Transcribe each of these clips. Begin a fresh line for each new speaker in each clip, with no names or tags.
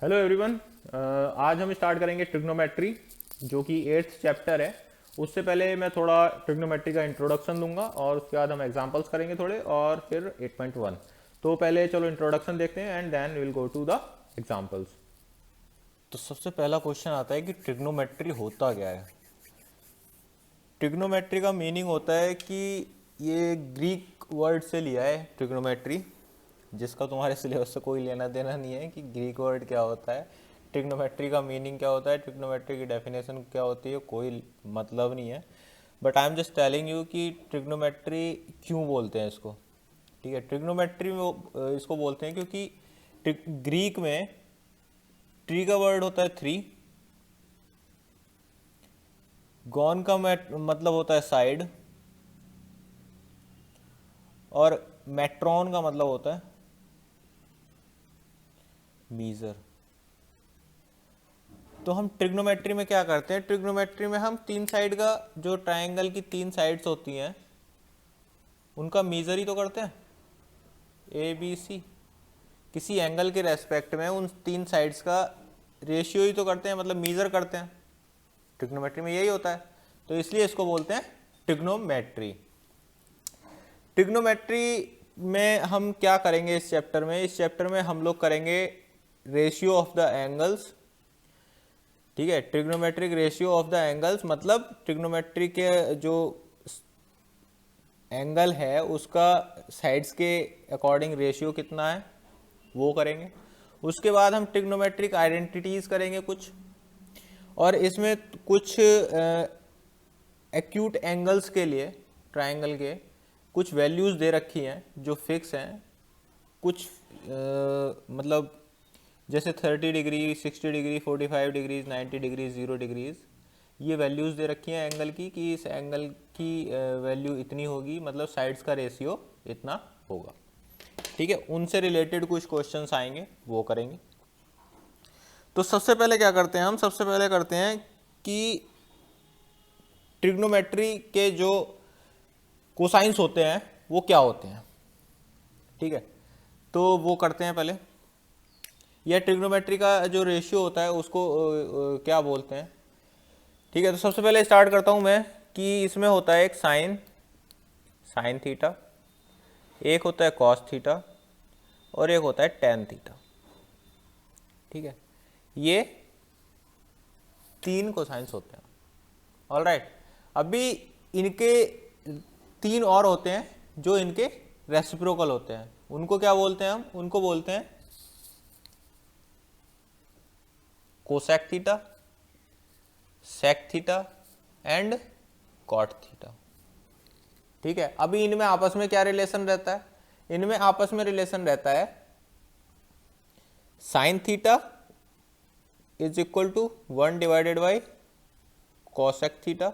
Hello everyone. आज हम start करेंगे ट्रिग्नोमेट्री जो कि 8th चैप्टर है। उससे पहले मैं थोड़ा ट्रिग्नोमेट्री का इंट्रोडक्शन दूंगा और उसके बाद हम एग्जांपल्स करेंगे थोड़े और फिर 8.1। तो पहले चलो इंट्रोडक्शन देखते हैं and then will go to the examples.
तो सबसे पहला क्वेश्चन आता है कि ट्रिग्नोमेट्री होता क्या है। ट्रिग्नोमेट्री का मीनिंग होता है कि ये ग्रीक वर्ड से लिया है ट्रिग्नोमेट्री, जिसका तुम्हारे सिलेबस से कोई लेना देना नहीं है कि ग्रीक वर्ड क्या होता है, ट्रिग्नोमेट्री का मीनिंग क्या होता है, ट्रिग्नोमेट्री की डेफिनेशन क्या होती है, कोई मतलब नहीं है। But I am just telling you कि ट्रिग्नोमेट्री क्यों बोलते हैं इसको। ठीक है, ट्रिग्नोमेट्री में इसको बोलते हैं क्योंकि ग्रीक में ट्री का वर्ड होता है थ्री, गॉन का मतलब होता है साइड, और मेट्रॉन का मतलब होता है मीजर। तो हम ट्रिग्नोमेट्री में क्या करते हैं, ट्रिग्नोमेट्री में हम तीन साइड का, जो ट्रायंगल की तीन साइड्स होती हैं उनका मीजर ही तो करते हैं, ए बी सी। किसी एंगल के रेस्पेक्ट में उन तीन साइड्स का रेशियो ही तो करते हैं, मतलब मीजर करते हैं। ट्रिग्नोमेट्री में यही होता है, तो इसलिए इसको बोलते हैं ट्रिग्नोमेट्री। ट्रिग्नोमेट्री में हम क्या करेंगे इस चैप्टर में, इस चैप्टर में हम लोग करेंगे रेशियो ऑफ द एंगल्स। ठीक है, trigonometric ratio of the angles मतलब ट्रिग्नोमेट्री के जो एंगल है उसका साइड्स के अकॉर्डिंग रेशियो कितना है वो करेंगे। उसके बाद हम ट्रिग्नोमेट्रिक आइडेंटिटीज करेंगे कुछ, और इसमें कुछ एक्यूट एंगल्स के लिए ट्रायंगल के कुछ वैल्यूज़ दे रखी हैं जो फिक्स हैं। कुछ मतलब जैसे 30 degree, 60 degree, 45 degrees, 90 degrees, 0 degrees, ये वैल्यूज़ दे रखी हैं एंगल की कि इस एंगल की वैल्यू इतनी होगी, मतलब साइड्स का रेशियो इतना होगा। ठीक है, उनसे रिलेटेड कुछ क्वेश्चंस आएंगे वो करेंगे। तो सबसे पहले क्या करते हैं हम, सबसे पहले करते हैं कि ट्रिग्नोमेट्री के जो कोसाइंस होते हैं वो क्या होते हैं। ठीक है, तो वो करते हैं पहले। यह ट्रिग्नोमेट्री का जो रेशियो होता है उसको क्या बोलते हैं। ठीक है, तो सबसे पहले स्टार्ट करता हूं मैं कि इसमें होता है एक साइन, साइन थीटा, एक होता है कॉस थीटा, और एक होता है टेन थीटा। ठीक है, ये तीन कोसाइंस होते हैं। ऑल राइट, अभी इनके तीन और होते हैं जो इनके रेसिप्रोकल होते हैं, उनको क्या बोलते हैं हम, उनको बोलते हैं cosec theta, sec theta and cot theta. ठीक है, अभी इनमें आपस में क्या रिलेशन रहता है, इनमें आपस में रिलेशन रहता है sine theta is equal to 1 divided by cosec theta,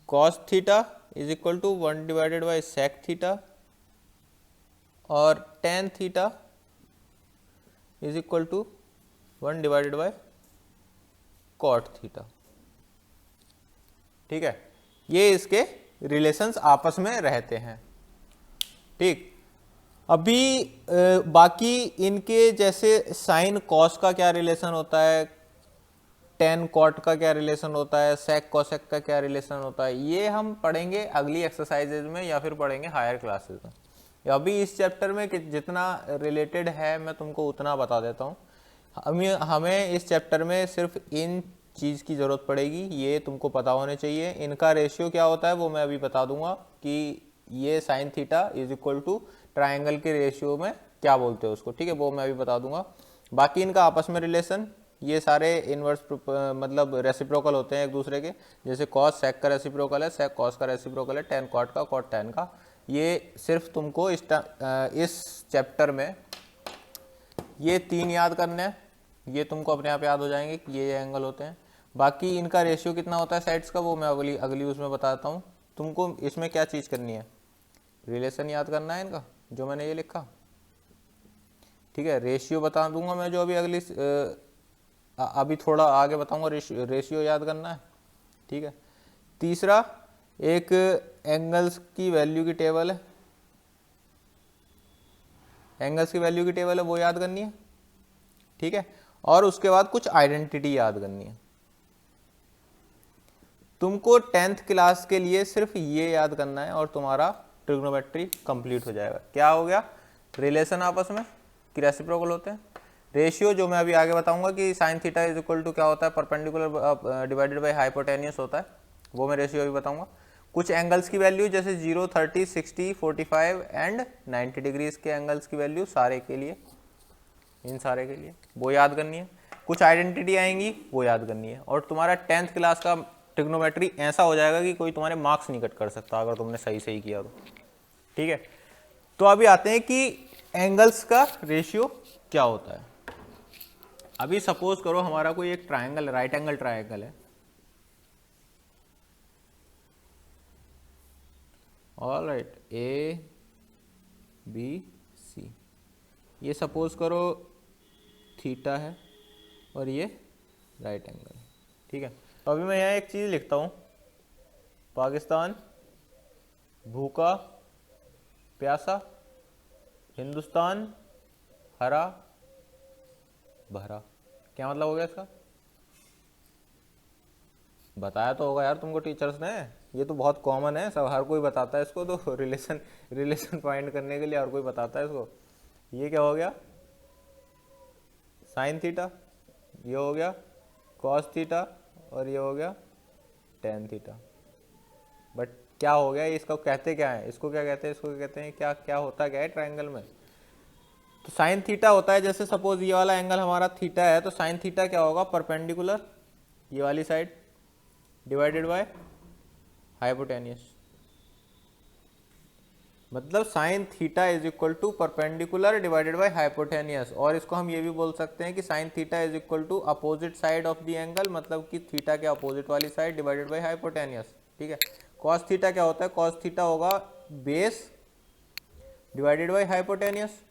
cos theta is equal to 1 divided by sec theta, और tan theta is equal to 1 divided by cot theta. ठीक है, ये इसके रिलेशंस आपस में रहते हैं। ठीक, अभी बाकी इनके जैसे साइन कॉस का क्या रिलेशन होता है, टेन कॉट का क्या रिलेशन होता है, सेक कॉसेक का क्या रिलेशन होता है, ये हम पढ़ेंगे अगली एक्सरसाइजेज में या फिर पढ़ेंगे हायर क्लासेस में। अभी इस चैप्टर में जितना रिलेटेड है मैं तुमको उतना बता देता हूँ। हमें इस चैप्टर में सिर्फ इन चीज़ की ज़रूरत पड़ेगी, ये तुमको पता होने चाहिए। इनका रेशियो क्या होता है वो मैं अभी बता दूंगा कि ये sine theta is equal to triangle के रेशियो में क्या बोलते हैं उसको। ठीक है, वो मैं अभी बता दूंगा। बाकी इनका आपस में रिलेशन, ये सारे इनवर्स मतलब रेसिप्रोकल होते हैं एक दूसरे के। जैसे कॉस सेक का रेसिप्रोकल है, सेक कॉस का रेसिप्रोकल है, टेन कॉट का, कॉट टेन का। ये सिर्फ तुमको इस चैप्टर में ये तीन याद करने हैं, ये तुमको अपने आप याद हो जाएंगे कि ये एंगल होते हैं। बाकी इनका रेशियो कितना होता है साइड्स का वो मैं अगली अगली उसमें बताता हूँ। तुमको इसमें क्या चीज़ करनी है, रिलेशन याद करना है इनका जो मैंने ये लिखा। ठीक है, रेशियो बता दूंगा मैं जो अभी अगली अभी थोड़ा आगे बताऊंगा, रेशियो याद करना है। ठीक है, तीसरा एक एंगल्स की वैल्यू की टेबल है, एंगल्स की वैल्यू की टेबल है वो याद करनी है। ठीक है। और उसके बाद कुछ आइडेंटिटी याद करनी है तुमको। 10th क्लास के लिए सिर्फ ये याद करना है और तुम्हारा ट्रिग्नोमेट्री कंप्लीट हो जाएगा। क्या हो गया? रिलेशन आपस में कि रेसिप्रोकल होते हैं। रेशियो जो मैं अभी आगे बताऊंगा कि sine theta is equal to क्या होता है, परपेंडिकुलर डिवाइडेड बाय हाइपोटेनियस होता है, वो मैं रेशियो अभी बताऊंगा। कुछ एंगल्स की वैल्यू जैसे 0, 30, 60, 45 एंड 90 डिग्रीज के एंगल्स की वैल्यू सारे के लिए, इन सारे के लिए वो याद करनी है। कुछ आइडेंटिटी आएंगी वो याद करनी है। और तुम्हारा 10th क्लास का ट्रिग्नोमेट्री ऐसा हो जाएगा कि कोई तुम्हारे मार्क्स नहीं कट कर सकता अगर तुमने सही सही किया तो। ठीक है, तो अभी आते हैं कि एंगल्स का रेशियो क्या होता है। अभी सपोज करो हमारा कोई एक ट्रायंगल, राइट एंगल ट्रायंगल है, all right, A B C, ये सपोज करो थीटा है और ये राइट एंगल। ठीक है, तो अभी मैं यहाँ एक चीज़ लिखता हूँ, पाकिस्तान भूखा प्यासा, हिंदुस्तान हरा भरा। क्या मतलब हो गया इसका? बताया तो होगा यार तुमको टीचर्स ने, ये तो बहुत कॉमन है, सब हर कोई बताता है इसको, तो रिलेशन फाइंड करने के लिए हर कोई बताता है इसको। ये क्या हो गया? साइन थीटा, ये हो गया कॉस थीटा और ये हो गया टेन थीटा। बट क्या हो गया, इसको कहते क्या है, इसको क्या कहते हैं, इसको क्या कहते हैं, क्या क्या होता क्या है ट्रायंगल में? तो साइन थीटा होता है, जैसे सपोज ये वाला एंगल हमारा थीटा है, तो साइन थीटा क्या होगा? परपेंडिकुलर ये वाली साइड डिवाइडेड बाय हाइपोटेनियस। मतलब sine theta is equal to perpendicular divided by hypotenuse. और इसको हम ये भी बोल सकते हैं कि sine theta is equal to opposite side of the angle, मतलब कि थीटा के अपोजिट वाली साइड डिवाइडेड बाय हाइपोटेनियस। ठीक है, कॉस थीटा क्या होता है? कॉस थीटा होगा बेस डिवाइडेड बाय हाइपोटेनियस।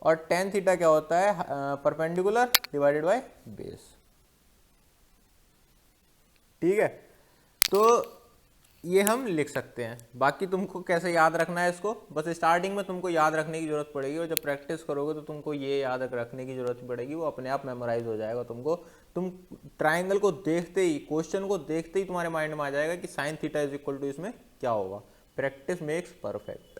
और टेन थीटा क्या होता है? Perpendicular divided by base. ठीक है, तो ये हम लिख सकते हैं। बाकी तुमको कैसे याद रखना है इसको, बस स्टार्टिंग में तुमको याद रखने की जरूरत पड़ेगी, और जब प्रैक्टिस करोगे तो तुमको ये याद रखने की जरूरत पड़ेगी, वो अपने आप मेमोराइज हो जाएगा तुमको। तुम ट्राइंगल को देखते ही, क्वेश्चन को देखते ही तुम्हारे माइंड में आ जाएगा कि sine theta is equal to इसमें क्या होगा। Practice makes perfect.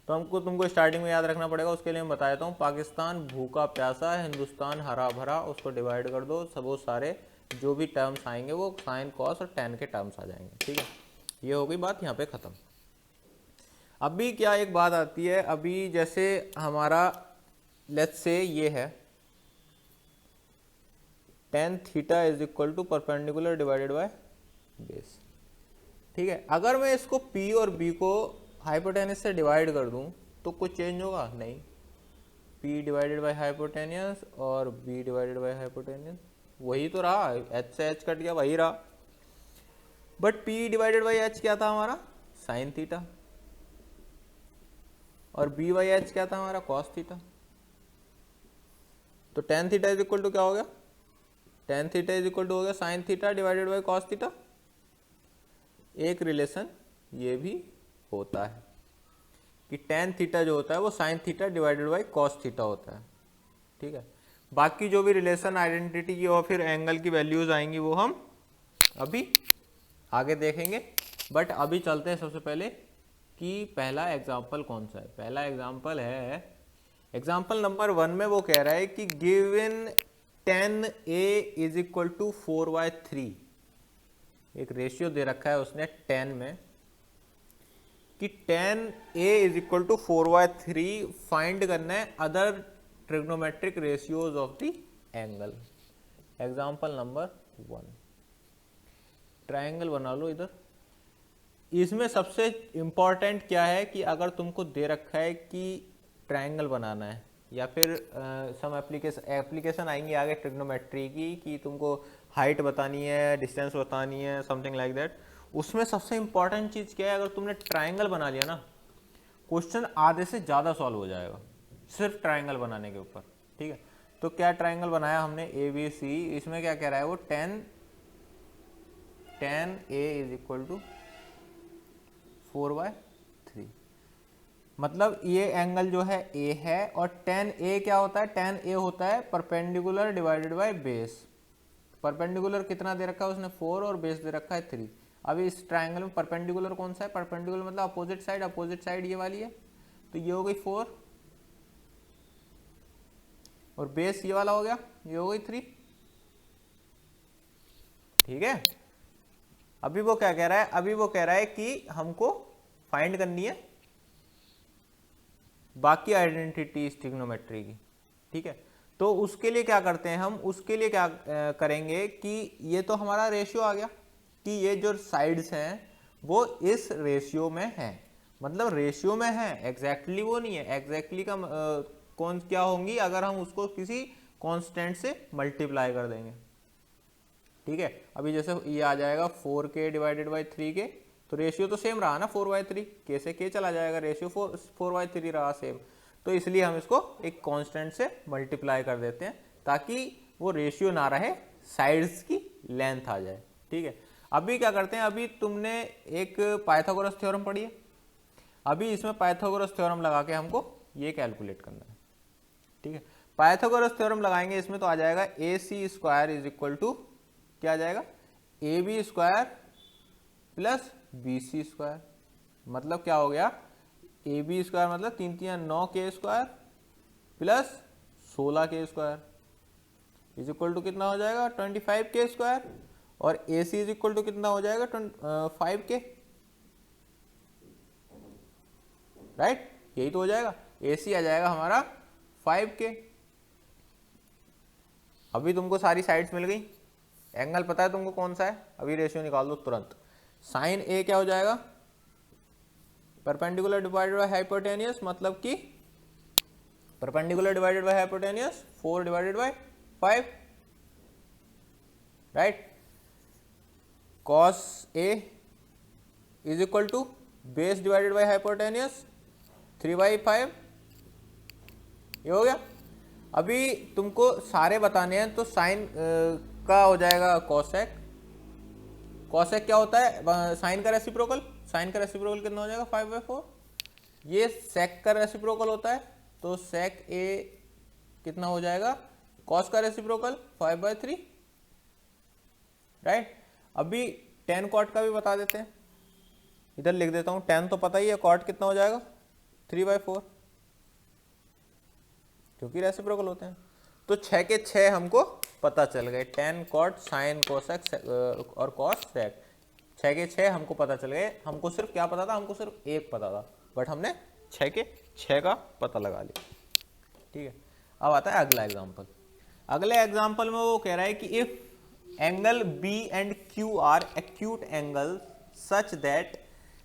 तो हमको तुमको स्टार्टिंग में याद रखना पड़ेगा, उसके लिए मैं बता देता हूँ। पाकिस्तान भूखा प्यासा, हिंदुस्तान हरा भरा, उसको डिवाइड कर दो, सब वो सारे जो भी टर्म्स आएंगे वो साइन कॉस और टेन के टर्म्स आ जाएंगे। ठीक है, ये हो गई बात यहाँ पे ख़त्म। अभी क्या एक बात आती है, अभी जैसे हमारा लेट्स से ये है tan theta is equal to perpendicular divided by base. ठीक है, अगर मैं इसको P और B को हाइपोटेनियस से डिवाइड कर दूं तो कुछ चेंज होगा? नहीं, P डिवाइडेड बाय हाइपोटेनियस और B डिवाइडेड बाय हाइपोटेनियस वही तो रहा, H से H कट गया, वही रहा। But P divided by H क्या था हमारा? Sine theta. और B बाई H क्या था हमारा? Cos theta. तो tan theta is equal to क्या हो गया? Tan theta is equal to हो गया sine theta divided by cos theta. एक रिलेशन ये भी होता है कि टेन थीटा जो होता है वो sign theta divided by cos theta होता है। ठीक है, बाकी जो भी रिलेशन आइडेंटिटी की और फिर एंगल की वैल्यूज आएंगी वो हम अभी आगे देखेंगे। बट अभी चलते हैं सबसे पहले कि पहला एग्जाम्पल कौन सा है। पहला एग्जाम्पल है एग्जाम्पल नंबर 1 में वो कह रहा है कि given 10a is equal to 4/3। एक रेशियो दे रखा है उसने 10 में कि 10a is equal to 4/3 find करना है other trigonometric ratios of the angle. Example number 1, triangle बना लो इधर। इसमें सबसे इंपॉर्टेंट क्या है कि अगर तुमको दे रखा है कि ट्रायंगल बनाना है या फिर सम एप्लीकेशन आएंगी आगे ट्रिग्नोमेट्री की कि तुमको हाइट बतानी है, डिस्टेंस बतानी है, समथिंग लाइक दैट, उसमें सबसे इंपॉर्टेंट चीज़ क्या है? अगर तुमने ट्रायंगल बना लिया ना, क्वेश्चन आधे से ज़्यादा सॉल्व हो जाएगा सिर्फ ट्रायंगल बनाने के ऊपर। ठीक है, तो क्या ट्रायंगल बनाया हमने ABC, इसमें क्या कह रहा है वो 10a इज इक्वल टू 4/3। मतलब ये एंगल जो है ए है, और tan A क्या होता है, tan A होता है perpendicular divided by base. Perpendicular कितना दे रखा है उसने 4 और बेस दे रखा है 3। अब इस ट्राइंगल में परपेंडिकुलर कौन सा है, परपेंडिकुलर मतलब अपोजिट साइड, अपोजिट साइड ये वाली है, तो ये हो गई 4 और बेस ये वाला हो गया, ये हो गई 3। ठीक है, अभी वो क्या कह रहा है, अभी वो कह रहा है कि हमको फाइंड करनी है बाकी आइडेंटिटी ट्रिग्नोमेट्री की। ठीक है, तो उसके लिए क्या करते हैं हम, उसके लिए क्या करेंगे कि ये तो हमारा रेशियो आ गया कि ये जो साइड्स हैं वो इस रेशियो में है, मतलब रेशियो में है, एग्जैक्टली वो नहीं है। एग्जैक्टली का कौन क्या होंगी अगर हम उसको किसी कांस्टेंट से मल्टीप्लाई कर देंगे। ठीक है, अभी जैसे ये आ जाएगा 4k डिवाइडेड बाई 3k, तो रेशियो तो सेम रहा ना 4/3, k से k चला जाएगा, रेशियो 4/3 रहा सेम, तो इसलिए हम इसको एक कांस्टेंट से मल्टीप्लाई कर देते हैं ताकि वो रेशियो ना रहे, साइड्स की लेंथ आ जाए। ठीक है, अभी क्या करते हैं, अभी तुमने एक पाइथागोरस थ्योरम पढ़ी है, अभी इसमें पाइथागोरस थ्योरम लगा के हमको ये कैलकुलेट करना है। ठीक है, पाइथागोरस थ्योरम लगाएंगे इसमें, तो आ जाएगा AC² इज इक्वल टू क्या आ जाएगा, AB² प्लस BC², मतलब क्या हो गया, AB² मतलब 3 3 9k² plus 16k² is equal to कितना हो जाएगा 25k², और AC इज इक्वल टू कितना हो जाएगा 5k, राइट, यही तो हो जाएगा, AC आ जाएगा हमारा 5k। अभी तुमको सारी साइड्स मिल गई, एंगल पता है तुमको कौन सा है, अभी रेशियो निकाल दो तुरंत। साइन A क्या हो जाएगा, परपेंडिकुलर डिवाइडेड बाय हाइपोटेनियस, मतलब कि perpendicular divided by hypotenuse 4 divided by 5, right. Cos A is equal to base divided by hypotenuse 3/5, ये हो गया। अभी तुमको सारे बताने हैं, तो साइन का हो जाएगा कॉसेक, कॉसेक क्या होता है, साइन का रेसिप्रोकल, साइन का रेसिप्रोकल कितना हो जाएगा 5/4, ये सेक का रेसिप्रोकल होता है, तो सेक A कितना हो जाएगा, कॉस का रेसिप्रोकल 5/3, राइट। अभी tan कॉट का भी बता देते हैं, इधर लिख देता हूं, tan तो पता ही है, कॉट कितना हो जाएगा 3/4, क्योंकि रेसिप्रोकल होते हैं। तो 6 के 6 हमको पता चल गए, tan कॉट साइन कोसेक और कॉस सेक, 6 के 6 हमको पता चल गए। हमको सिर्फ क्या पता था, हमको सिर्फ एक पता था, बट हमने 6 के 6 का पता लगा लिया। ठीक है, अब आता है अगला एग्जाम्पल। अगले एग्जाम्पल में वो कह रहा है कि if angle B and Q are acute angle such that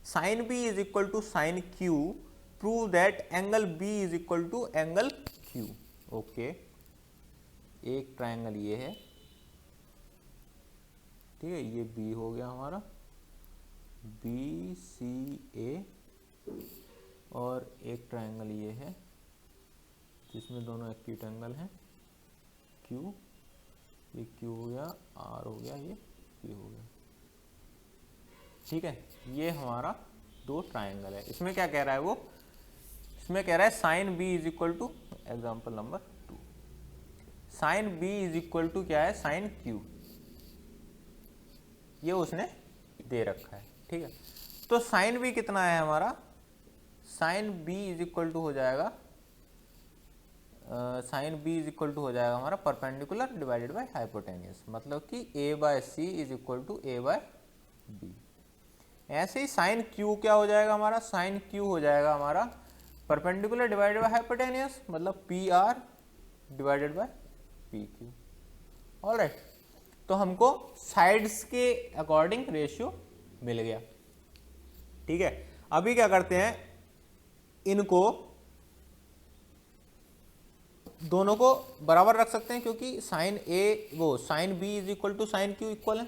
sine B is equal to sine Q, prove that angle B is equal to angle Q। Okay, एक ट्रायंगल ये है, ठीक है, ये B हो गया हमारा, BCA, और एक ट्रायंगल ये है जिसमें दोनों एक्यूट एंगल हैं, Q, ये Q हो गया, R हो गया, ये P हो गया। ठीक है, ये हमारा दो ट्रायंगल है। इसमें क्या कह रहा है वो, इसमें कह रहा है sine B is equal to, example number 2, sine B is equal to क्या है, साइन Q, ये उसने दे रखा है। ठीक है, तो साइन B कितना है हमारा, sine B is equal to हो जाएगा, sine B is equal to हो जाएगा हमारा परपेंडिकुलर डिवाइडेड बाय हाइपोटेनियस, मतलब कि A/C is equal to A/B। ऐसे ही साइन Q क्या हो जाएगा हमारा, साइन Q हो जाएगा हमारा परपेंडिकुलर डिवाइडेड बाय हाइपोटेनियस, मतलब PR divided by PQ। Alright, तो हमको साइड्स के अकॉर्डिंग रेशियो मिल गया। ठीक है, अभी क्या करते हैं, इनको दोनों को बराबर रख सकते हैं, क्योंकि साइन A वो sine B is equal to sine Q equal है,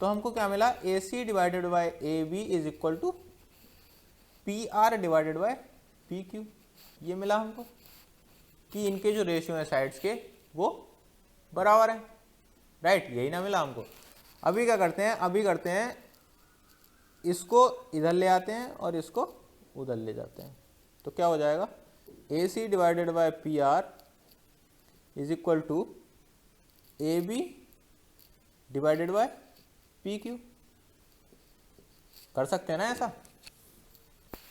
तो हमको क्या मिला, AC divided by AB is equal to PR divided by PQ, ये मिला हमको कि इनके जो रेशियो है साइड्स के वो बराबर है, राइट, यही ना मिला हमको। अभी क्या करते हैं, अभी करते हैं, इसको इधर ले आते हैं और इसको उधर ले जाते हैं। तो क्या हो जाएगा, A C divided by P R is equal to A B divided by P Q. कर सकते हैं ना ऐसा,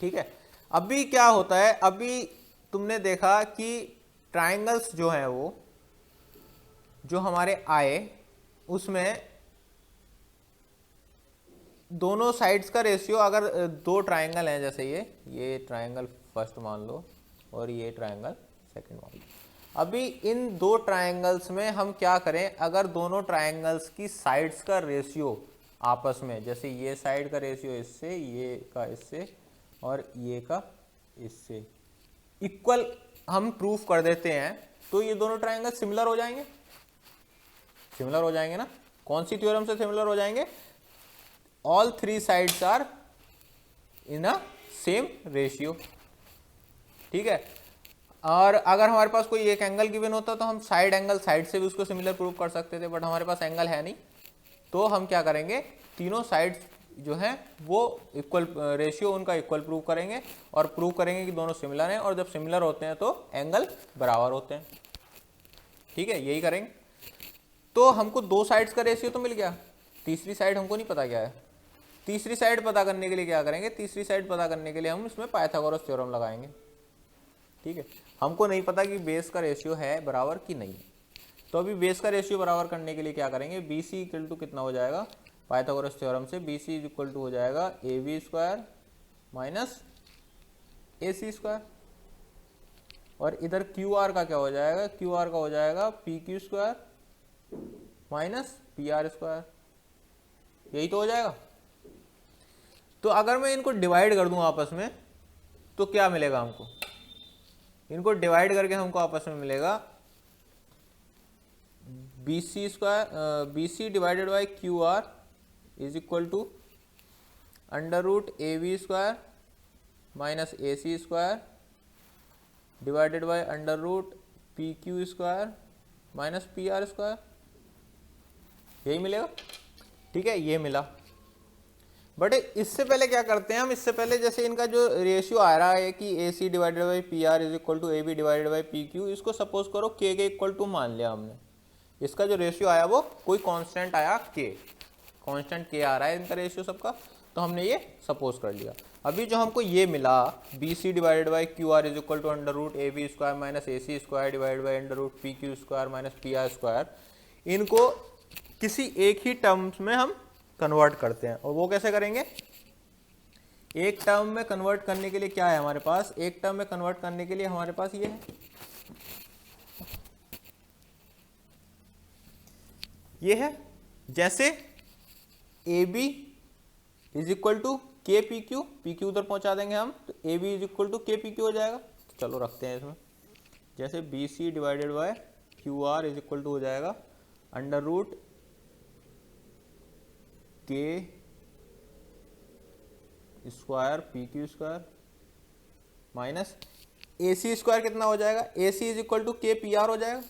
ठीक है। अभी क्या होता है, अभी तुमने देखा कि ट्राइंगल्स जो है वो जो हमारे आए उसमें दोनों साइड्स का रेशियो, अगर दो ट्राइंगल हैं, जैसे ये ट्राइंगल फर्स्ट मान लो और ये ट्राइंगल सेकंड मान लो। अभी इन दो ट्राइंगल्स में हम क्या करें, अगर दोनों ट्राइंगल्स की साइड्स का रेशियो आपस में, जैसे ये साइड का रेशियो इससे, ये का इससे और ये का इससे इक्वल हम प्रूफ कर देते हैं, तो ये दोनों ट्राइंगल सिमिलर हो जाएंगे। सिमिलर हो जाएंगे ना, कौन सी थ्योरम से सिमिलर हो जाएंगे, all three sides are in a same ratio, ठीक है। और अगर हमारे पास कोई एक एंगल गिवन होता तो हम साइड एंगल साइड से भी उसको सिमिलर प्रूव कर सकते थे, बट हमारे पास एंगल है नहीं, तो हम क्या करेंगे, तीनों साइड्स जो हैं वो इक्वल रेशियो उनका इक्वल प्रूव करेंगे और प्रूव करेंगे कि दोनों सिमिलर हैं, और जब सिमिलर होते हैं तो एंगल बराबर होते हैं, ठीक है, यही करेंगे। तो हमको दो साइड्स का रेशियो तो मिल गया, तीसरी साइड हमको नहीं पता क्या है। तीसरी साइड पता करने के लिए क्या करेंगे, तीसरी साइड पता करने के लिए हम इसमें पाइथागोरस थ्योरम लगाएंगे, ठीक है। हमको नहीं पता कि बेस का रेशियो है बराबर कि नहीं, तो अभी बेस का रेशियो बराबर करने के लिए क्या करेंगे, बी सी इक्वल टू कितना हो जाएगा, पाइथागोरस थ्योरम से बी सी इक्वल टू हो जाएगा A B square minus A C square, और इधर क्यू आर का क्या हो जाएगा, क्यू आर का हो जाएगा P Q square minus P R square, यही तो हो जाएगा। तो अगर मैं इनको डिवाइड कर दूं आपस में तो क्या मिलेगा हमको, इनको डिवाइड करके हमको आपस में मिलेगा B C square, B C divided by Q R is equal to under root A B square minus A C square divided by under root P Q square minus P R square, यही मिलेगा, ठीक है, ये मिला। But इससे पहले क्या करते हैं हम, इससे पहले जैसे इनका जो रेशियो आ रहा है कि A C divided by P R is equal to A B divided by P Q, इसको सपोज करो के इक्वल टू मान लिया हमने, इसका जो रेशियो आया वो कोई कांस्टेंट आया के, कांस्टेंट के आ रहा है इनका रेशियो सबका, तो हमने ये सपोज कर लिया। अभी जो हमको ये मिला B C divided by Q R is equal to under root A B square minus A C square divided by under root P Q square minus P R square, इनको किसी एक ही टर्म्स में हम कन्वर्ट करते हैं। और वो कैसे करेंगे, एक टर्म में कन्वर्ट करने के लिए क्या है हमारे पास, एक टर्म में कन्वर्ट करने के लिए हमारे पास ये है, ये है, जैसे A B is equal to K P Q, P Q उधर पहुंचा देंगे हम, तो A B is equal to K P Q हो जाएगा। तो चलो रखते हैं इसमें, जैसे B C divided by Q R is equal to हो जाएगा under root K square P Q square minus A C square कितना हो जाएगा, A C is equal to K P R हो जाएगा,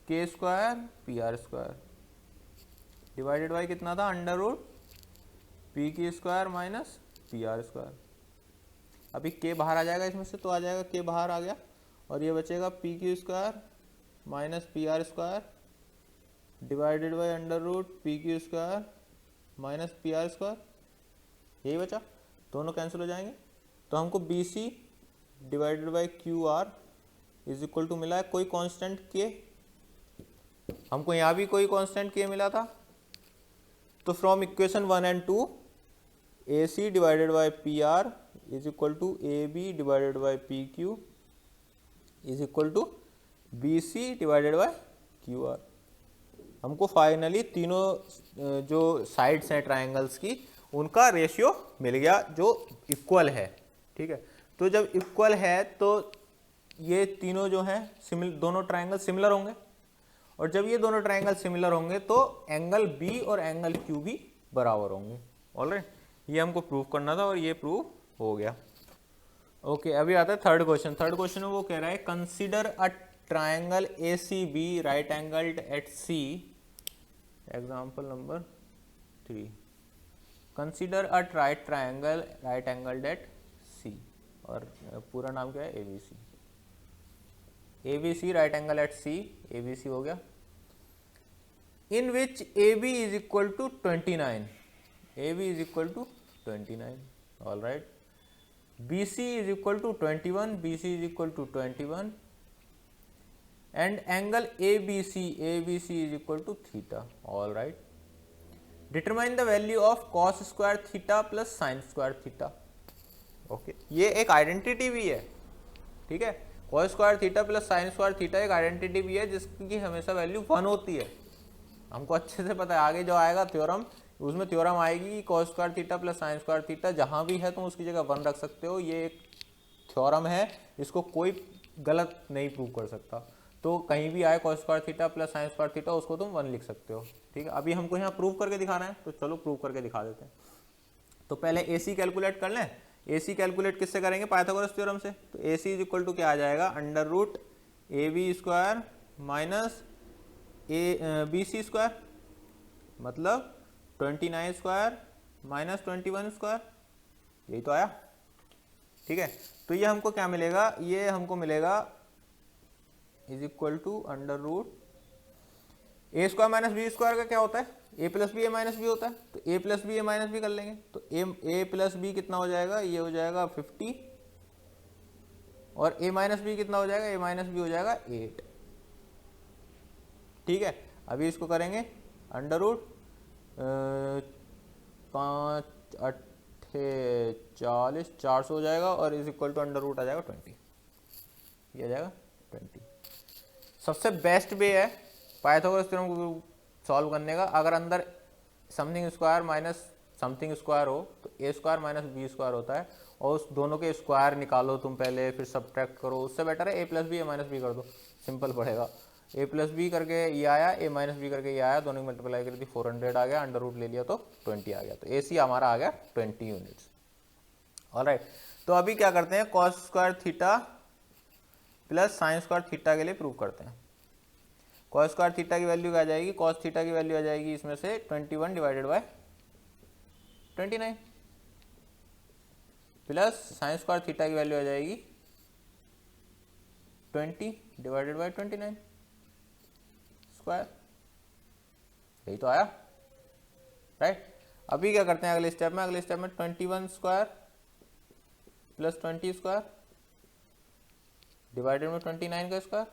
के square P R square divided by कितना था, under root P Q square minus P R square. अभी के बाहर आ जाएगा इसमें से, तो आ जाएगा के बाहर आ गया, और ये बचेगा P Q square minus P R square divided by under root P Q square minus P R square, यही बचा, दोनों कैंसिल हो जाएंगे। तो हमको B C divided by Q R is equal to मिला है कोई कांस्टेंट के, हमको यहाँ भी कोई कांस्टेंट के मिला था। तो from equation 1 and 2 A C divided by P R is equal to A B divided by P Q is equal to B C divided by Q R. हमको फाइनली तीनों जो साइड्स हैं ट्राइंगल्स की उनका रेशियो मिल गया जो equal है, ठीक है। तो जब इक्वल है तो ये तीनों जो हैं दोनों ट्राइंगल सिमिलर होंगे, और जब ये दोनों ट्राइंगल सिमिलर होंगे तो एंगल बी और एंगल क्यू भी बराबर होंगे। ऑलराइट, ये हमको प्रूव करना था और ये प्रूव हो गया। ओके, अभी आता है थर्ड क्वेश्चन। थर्ड क्वेश्चन में वो कह रहा है consider a triangle A C B right angled at C, example number 3। Consider a right triangle right angled at और पूरा नाम क्या है, ABC। ABC right angle at C, ABC हो गया। In which AB is equal to 29, AB is equal to 29, all right. BC is equal to 21, BC is equal to 21 and angle ABC, ABC is equal to theta, all right. Determine the value of cos square theta plus sine square theta. Okay, ये एक identity भी है, ठीक है। Cos square theta plus sine square theta एक identity भी है जिसकी हमेशा वैल्यू 1 होती है। हमको अच्छे से पता है, आगे जो आएगा थ्योरम, उसमें थ्योरम आएगी cos square theta plus sine square theta जहां भी है तुम उसकी जगह 1 रख सकते हो। ये एक थ्योरम है, इसको कोई गलत नहीं प्रूव कर सकता। तो कहीं भी आए cos square theta plus sine square theta, उसको तुम 1 लिख सकते हो, ठीक है। अभी हमको यहाँ प्रूव करके दिखाना है, तो चलो प्रूव करके दिखा देते हैं। तो पहले AC कैलकुलेट कर लें। AC कैलकुलेट किससे करेंगे, पाइथागोरस थ्योरम से। तो AC इज इक्वल टू क्या आ जाएगा, under root AB square minus BC square, मतलब 29 स्क्वायर माइनस 21 स्क्वायर, यही तो आया, ठीक है। तो ये हमको क्या मिलेगा, ये हमको मिलेगा is equal to under root A square minus B square का क्या होता है, A plus B A minus B होता है। तो A plus B A minus B कर लेंगे, तो ए प्लस बी कितना हो जाएगा, ये हो जाएगा 50 और ए माइनस बी कितना हो जाएगा, ए माइनस बी हो जाएगा 8, ठीक है। अभी इसको करेंगे अंडर रूट 5 8 40 400 हो जाएगा और is equal to under root आ जाएगा 20, ये आ जाएगा 20। सबसे बेस्ट वे है पाइथागोरस थ्योरम को सॉल्व करने का। अगर अंदर something square minus something square हो तो ए स्क्वायर माइनस बी स्क्वायर होता है, और उस दोनों के स्क्वायर निकालो तुम पहले, फिर सब्ट्रैक्ट करो। उससे बेटर है A plus B A minus B कर दो, सिंपल पड़ेगा। ए प्लस बी करके ये आया, ए माइनस बी करके ये आया, दोनों की मल्टीप्लाई कर दी 400 आ गया, अंडर रूट ले लिया तो 20 आ गया। तो AC हमारा आ गया 20 यूनिट्स, ऑलराइट। तो अभी क्या करते हैं, cos square theta plus sine square theta के लिए प्रूव करते हैं। कॉस स्क्वायर थीटा की वैल्यू क्या आ जाएगी, कॉस थीटा की वैल्यू आ जाएगी इसमें से 21 divided by 29 plus sine square theta की वैल्यू आ जाएगी 20 डिवाइडेड बाय 29 स्क्वायर, यही तो आया, राइट। अभी क्या करते हैं अगले स्टेप में, अगले स्टेप में 21 स्क्वायर प्लस 20 स्क्वायर डिवाइडेड में 29 का स्क्वायर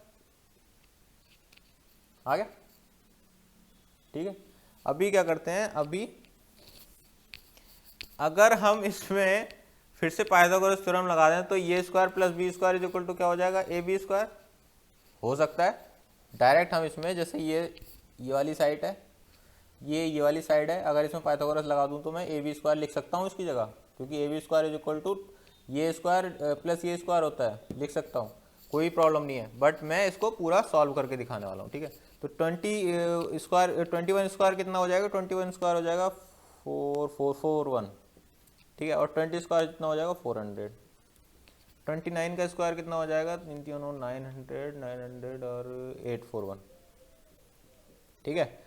आ गया, ठीक है। अभी क्या करते हैं, अभी अगर हम इसमें फिर से पाइथागोरस थ्योरम लगा दें तो ये square plus B square is equal to क्या हो जाएगा, ए बी स्क्वायर। हो सकता है डायरेक्ट हम इसमें, जैसे ये वाली साइड है, ये वाली साइड है, अगर इसमें पाइथागोरस लगा दूं तो मैं ए बी स्क्वायर लिख सकता हूँ इसकी जगह, क्योंकि A B square is equal to ये स्क्वायर प्लस ये स्क्वायर होता है, लिख सकता हूँ, कोई प्रॉब्लम नहीं है। बट मैं इसको पूरा सॉल्व करके दिखाने वाला हूँ, ठीक है। तो 21 स्क्वायर कितना हो जाएगा, 21 स्क्वायर हो जाएगा 4441, ठीक है। और 20 स्क्वायर कितना हो जाएगा 400। 29 का स्क्वायर कितना हो जाएगा, 900 और 841, ठीक है।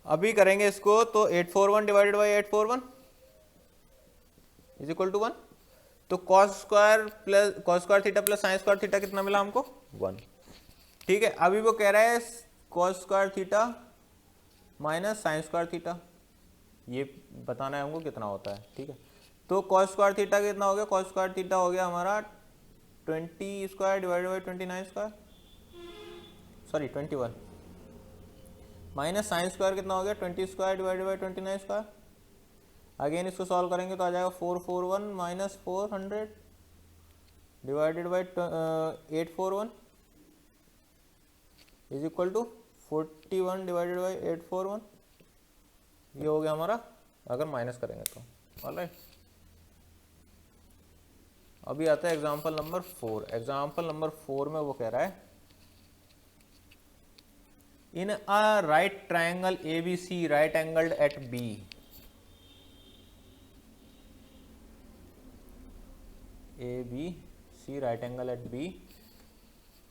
अभी करेंगे इसको, तो 841 divided by 841 is equal to 1। तो cos square theta plus sine square theta कितना मिला हमको, 1, ठीक है। अभी वो कह रहा है cos square theta minus sine square theta, ये बताना है हमको कितना होता है, ठीक है। तो कॉस स्क्वायर थीटा कितना हो गया, कॉस स्क्वायर थीटा हो गया हमारा 20 square divided by 29 square, sorry 21, minus sine square कितना हो गया 20 square divided by 29 square. Again इसको सॉल्व करेंगे तो आ जाएगा 441 minus 400 divided by 841 is equal to 41 divided by 841, ये हो गया हमारा अगर माइनस करेंगे तो, ऑलराइट। अभी आता है एग्जाम्पल नंबर 4। एग्जाम्पल नंबर 4 में वो कह रहा है in a right triangle ABC right angled at B, ABC right angle at B,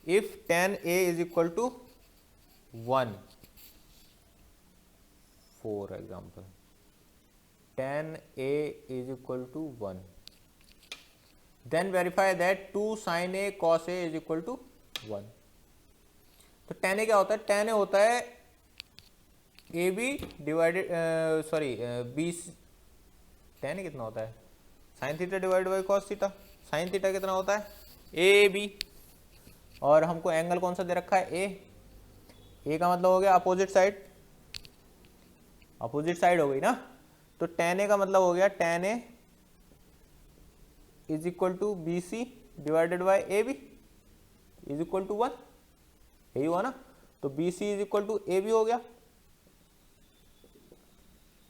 if tan A is equal to 1, for example tan A is equal to 1, then verify that 2 sin a cos a is equal to 1। तो tan a क्या होता है? tan a होता है A B divided sorry B, tan a कितना होता है? Sine theta divide by cos theta. Sine theta कितना होता है? A B. और हमको एंगल कौन सा दे रखा है? ए का मतलब हो गया अपोजिट साइड, अपोजिट साइड हो गई ना। तो tan a का मतलब हो गया tan a is equal to B C divided by A B is equal to 1, यही हुआ ना। तो B C is equal to A B हो गया,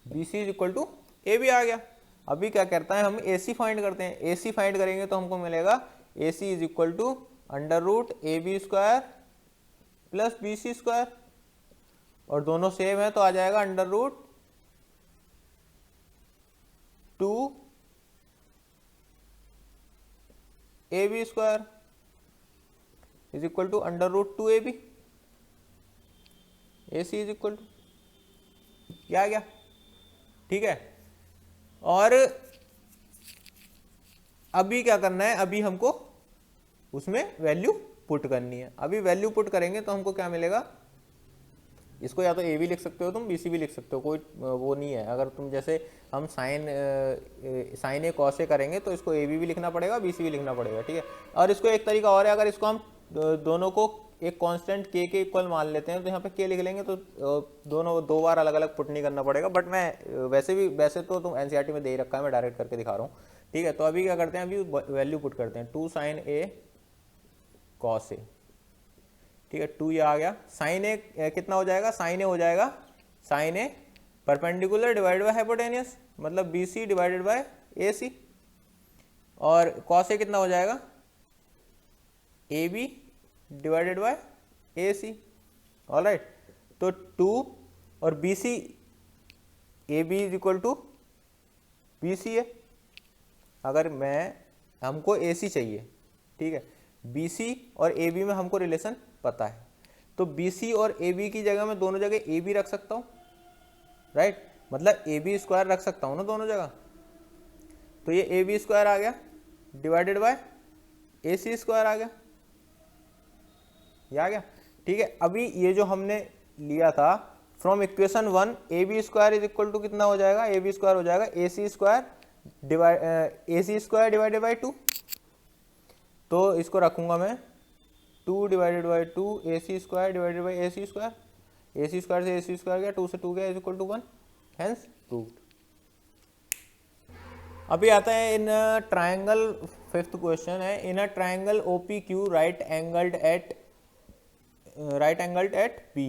B C is equal to A B आ गया। अभी क्या करता है, हम ए सी फाइंड करते हैं। ए सी फाइंड करेंगे तो हमको मिलेगा A C is equal to under root A B square plus B C square, और दोनों सेम है तो आ जाएगा under root 2 A B square is equal to under root 2 A B. A C is equal to क्या आ गया? ठीक है। और अभी क्या करना है, अभी हमको उसमें वैल्यू पुट करनी है। अभी वैल्यू पुट करेंगे तो हमको क्या मिलेगा? इसको या तो ए भी लिख सकते हो तुम, बी सी भी लिख सकते हो, कोई वो नहीं है। अगर तुम जैसे हम साइन ए कॉस ए करेंगे तो इसको ए भी लिखना पड़ेगा, बी सी भी लिखना पड़ेगा, ठीक है। और इसको एक तरीका और है, अगर इसको हम दोनों को एक कांस्टेंट के इक्वल मान लेते हैं तो यहाँ पे के लिख लेंगे तो दोनों दो बार अलग अलग पुट नहीं करना पड़ेगा। बट मैं वैसे तो तुम एनसीईआरटी में दे ही रखा है, मैं डायरेक्ट करके दिखा रहा हूँ, ठीक है। तो अभी क्या करते हैं, अभी वैल्यू पुट करते हैं 2 sin a cos a, ठीक है। 2 ये आ गया। साइन ए कितना हो जाएगा? साइन ए हो जाएगा sine A perpendicular divided by hypotenuse, मतलब B C divided by A C. और कॉस ए कितना हो जाएगा? A B divided by A C. All right, तो 2 और B C, A B is equal to B C है। अगर हमको ए सी चाहिए, ठीक है। बी सी और ए बी में हमको रिलेशन पता है, तो बी सी और ए बी की जगह मैं दोनों जगह ए बी रख सकता हूँ, राइट। मतलब ए बी स्क्वायर रख सकता हूँ ना दोनों जगह। तो ये ए बी स्क्वायर आ गया divided by A C square आ गया, ये आ गया, ठीक है। अभी ये जो हमने लिया था from equation 1, A B square is equal to कितना हो जाएगा? ए बी स्क्वायर हो जाएगा A C square divided by 2। तो इसको रखूंगा मैं 2 divided by 2 A C square divided by A C square. A C square से ए सी स्क्वायर गया, 2 से 2 गया is equal to 1, hence proved. अभी आता है इन ट्राइंगल, फिफ्थ क्वेश्चन है। In a triangle OPQ right angled eight P,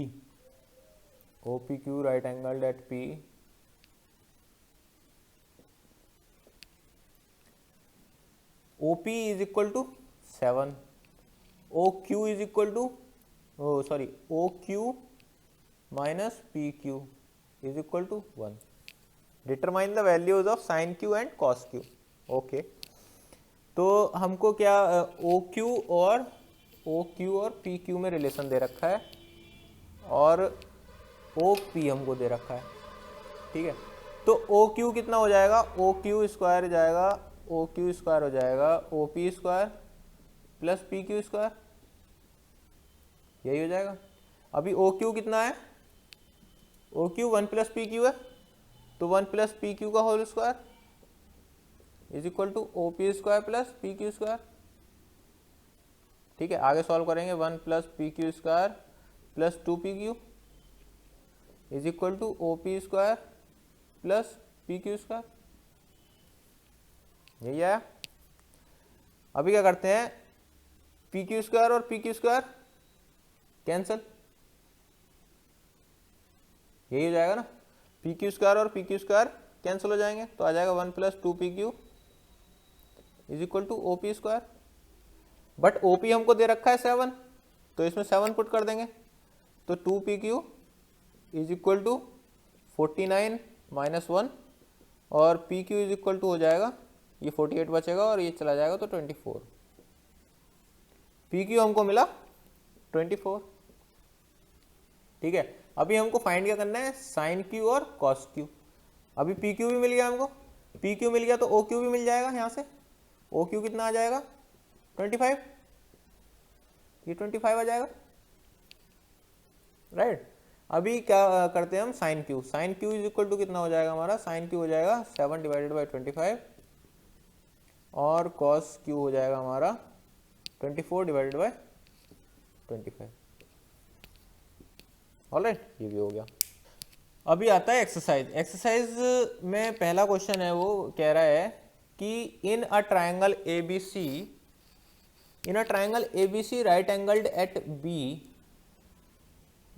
OPQ right angled eight P, OP is equal to 7, OQ is equal to OQ minus PQ is equal to 1. Determine the values of sin Q and cos Q. Okay, तो हमको क्या OQ और PQ में relation दे रखा है और OP हमको दे रखा है, ठीक है। तो OQ कितना हो जाएगा? OQ स्क्वायर जाएगा, OQ स्क्वायर हो जाएगा OP square plus PQ square, यही हो जाएगा। अभी OQ कितना है? OQ 1 प्लस PQ है, तो 1 प्लस PQ का whole square is equal to OP square plus PQ square, ठीक है। आगे सॉल्व करेंगे 1 plus PQ square plus 2PQ is equal to OP square plus PQ square, यही आया। अभी क्या करते हैं, PQ स्क्वायर और PQ स्क्वायर कैंसल, यही हो जाएगा ना। PQ स्क्वायर और PQ स्क्वायर कैंसिल हो जाएंगे, तो आ जाएगा 1 plus 2PQ is equal to OP square. But OP हमको दे रखा है 7, तो इसमें 7 पुट कर देंगे, तो 2PQ is equal to 49 minus 1, और PQ इज इक्वल टू हो जाएगा, ये 48 बचेगा और ये चला जाएगा तो 24। PQ हमको मिला 24, ठीक है। अभी हमको फाइंड क्या करना है? साइन Q और कॉस Q। अभी PQ भी मिल गया हमको, PQ मिल गया तो OQ भी मिल जाएगा यहाँ से, ओ क्यू कितना आ जाएगा 25, ये 25 आ जाएगा, राइट। अभी क्या करते हैं हम, sine Q, sine Q is equal to कितना हो जाएगा हमारा, साइन क्यू हो जाएगा 7 डिवाइडेड बाई 25 और कॉस क्यू हो जाएगा हमारा 24 डिवाइडेड बाई 25। ऑलराइट, ये भी हो गया। अभी आता है एक्सरसाइज। एक्सरसाइज में पहला क्वेश्चन है, वो कह रहा है कि in a triangle A B C, in a triangle A B C right angled at B,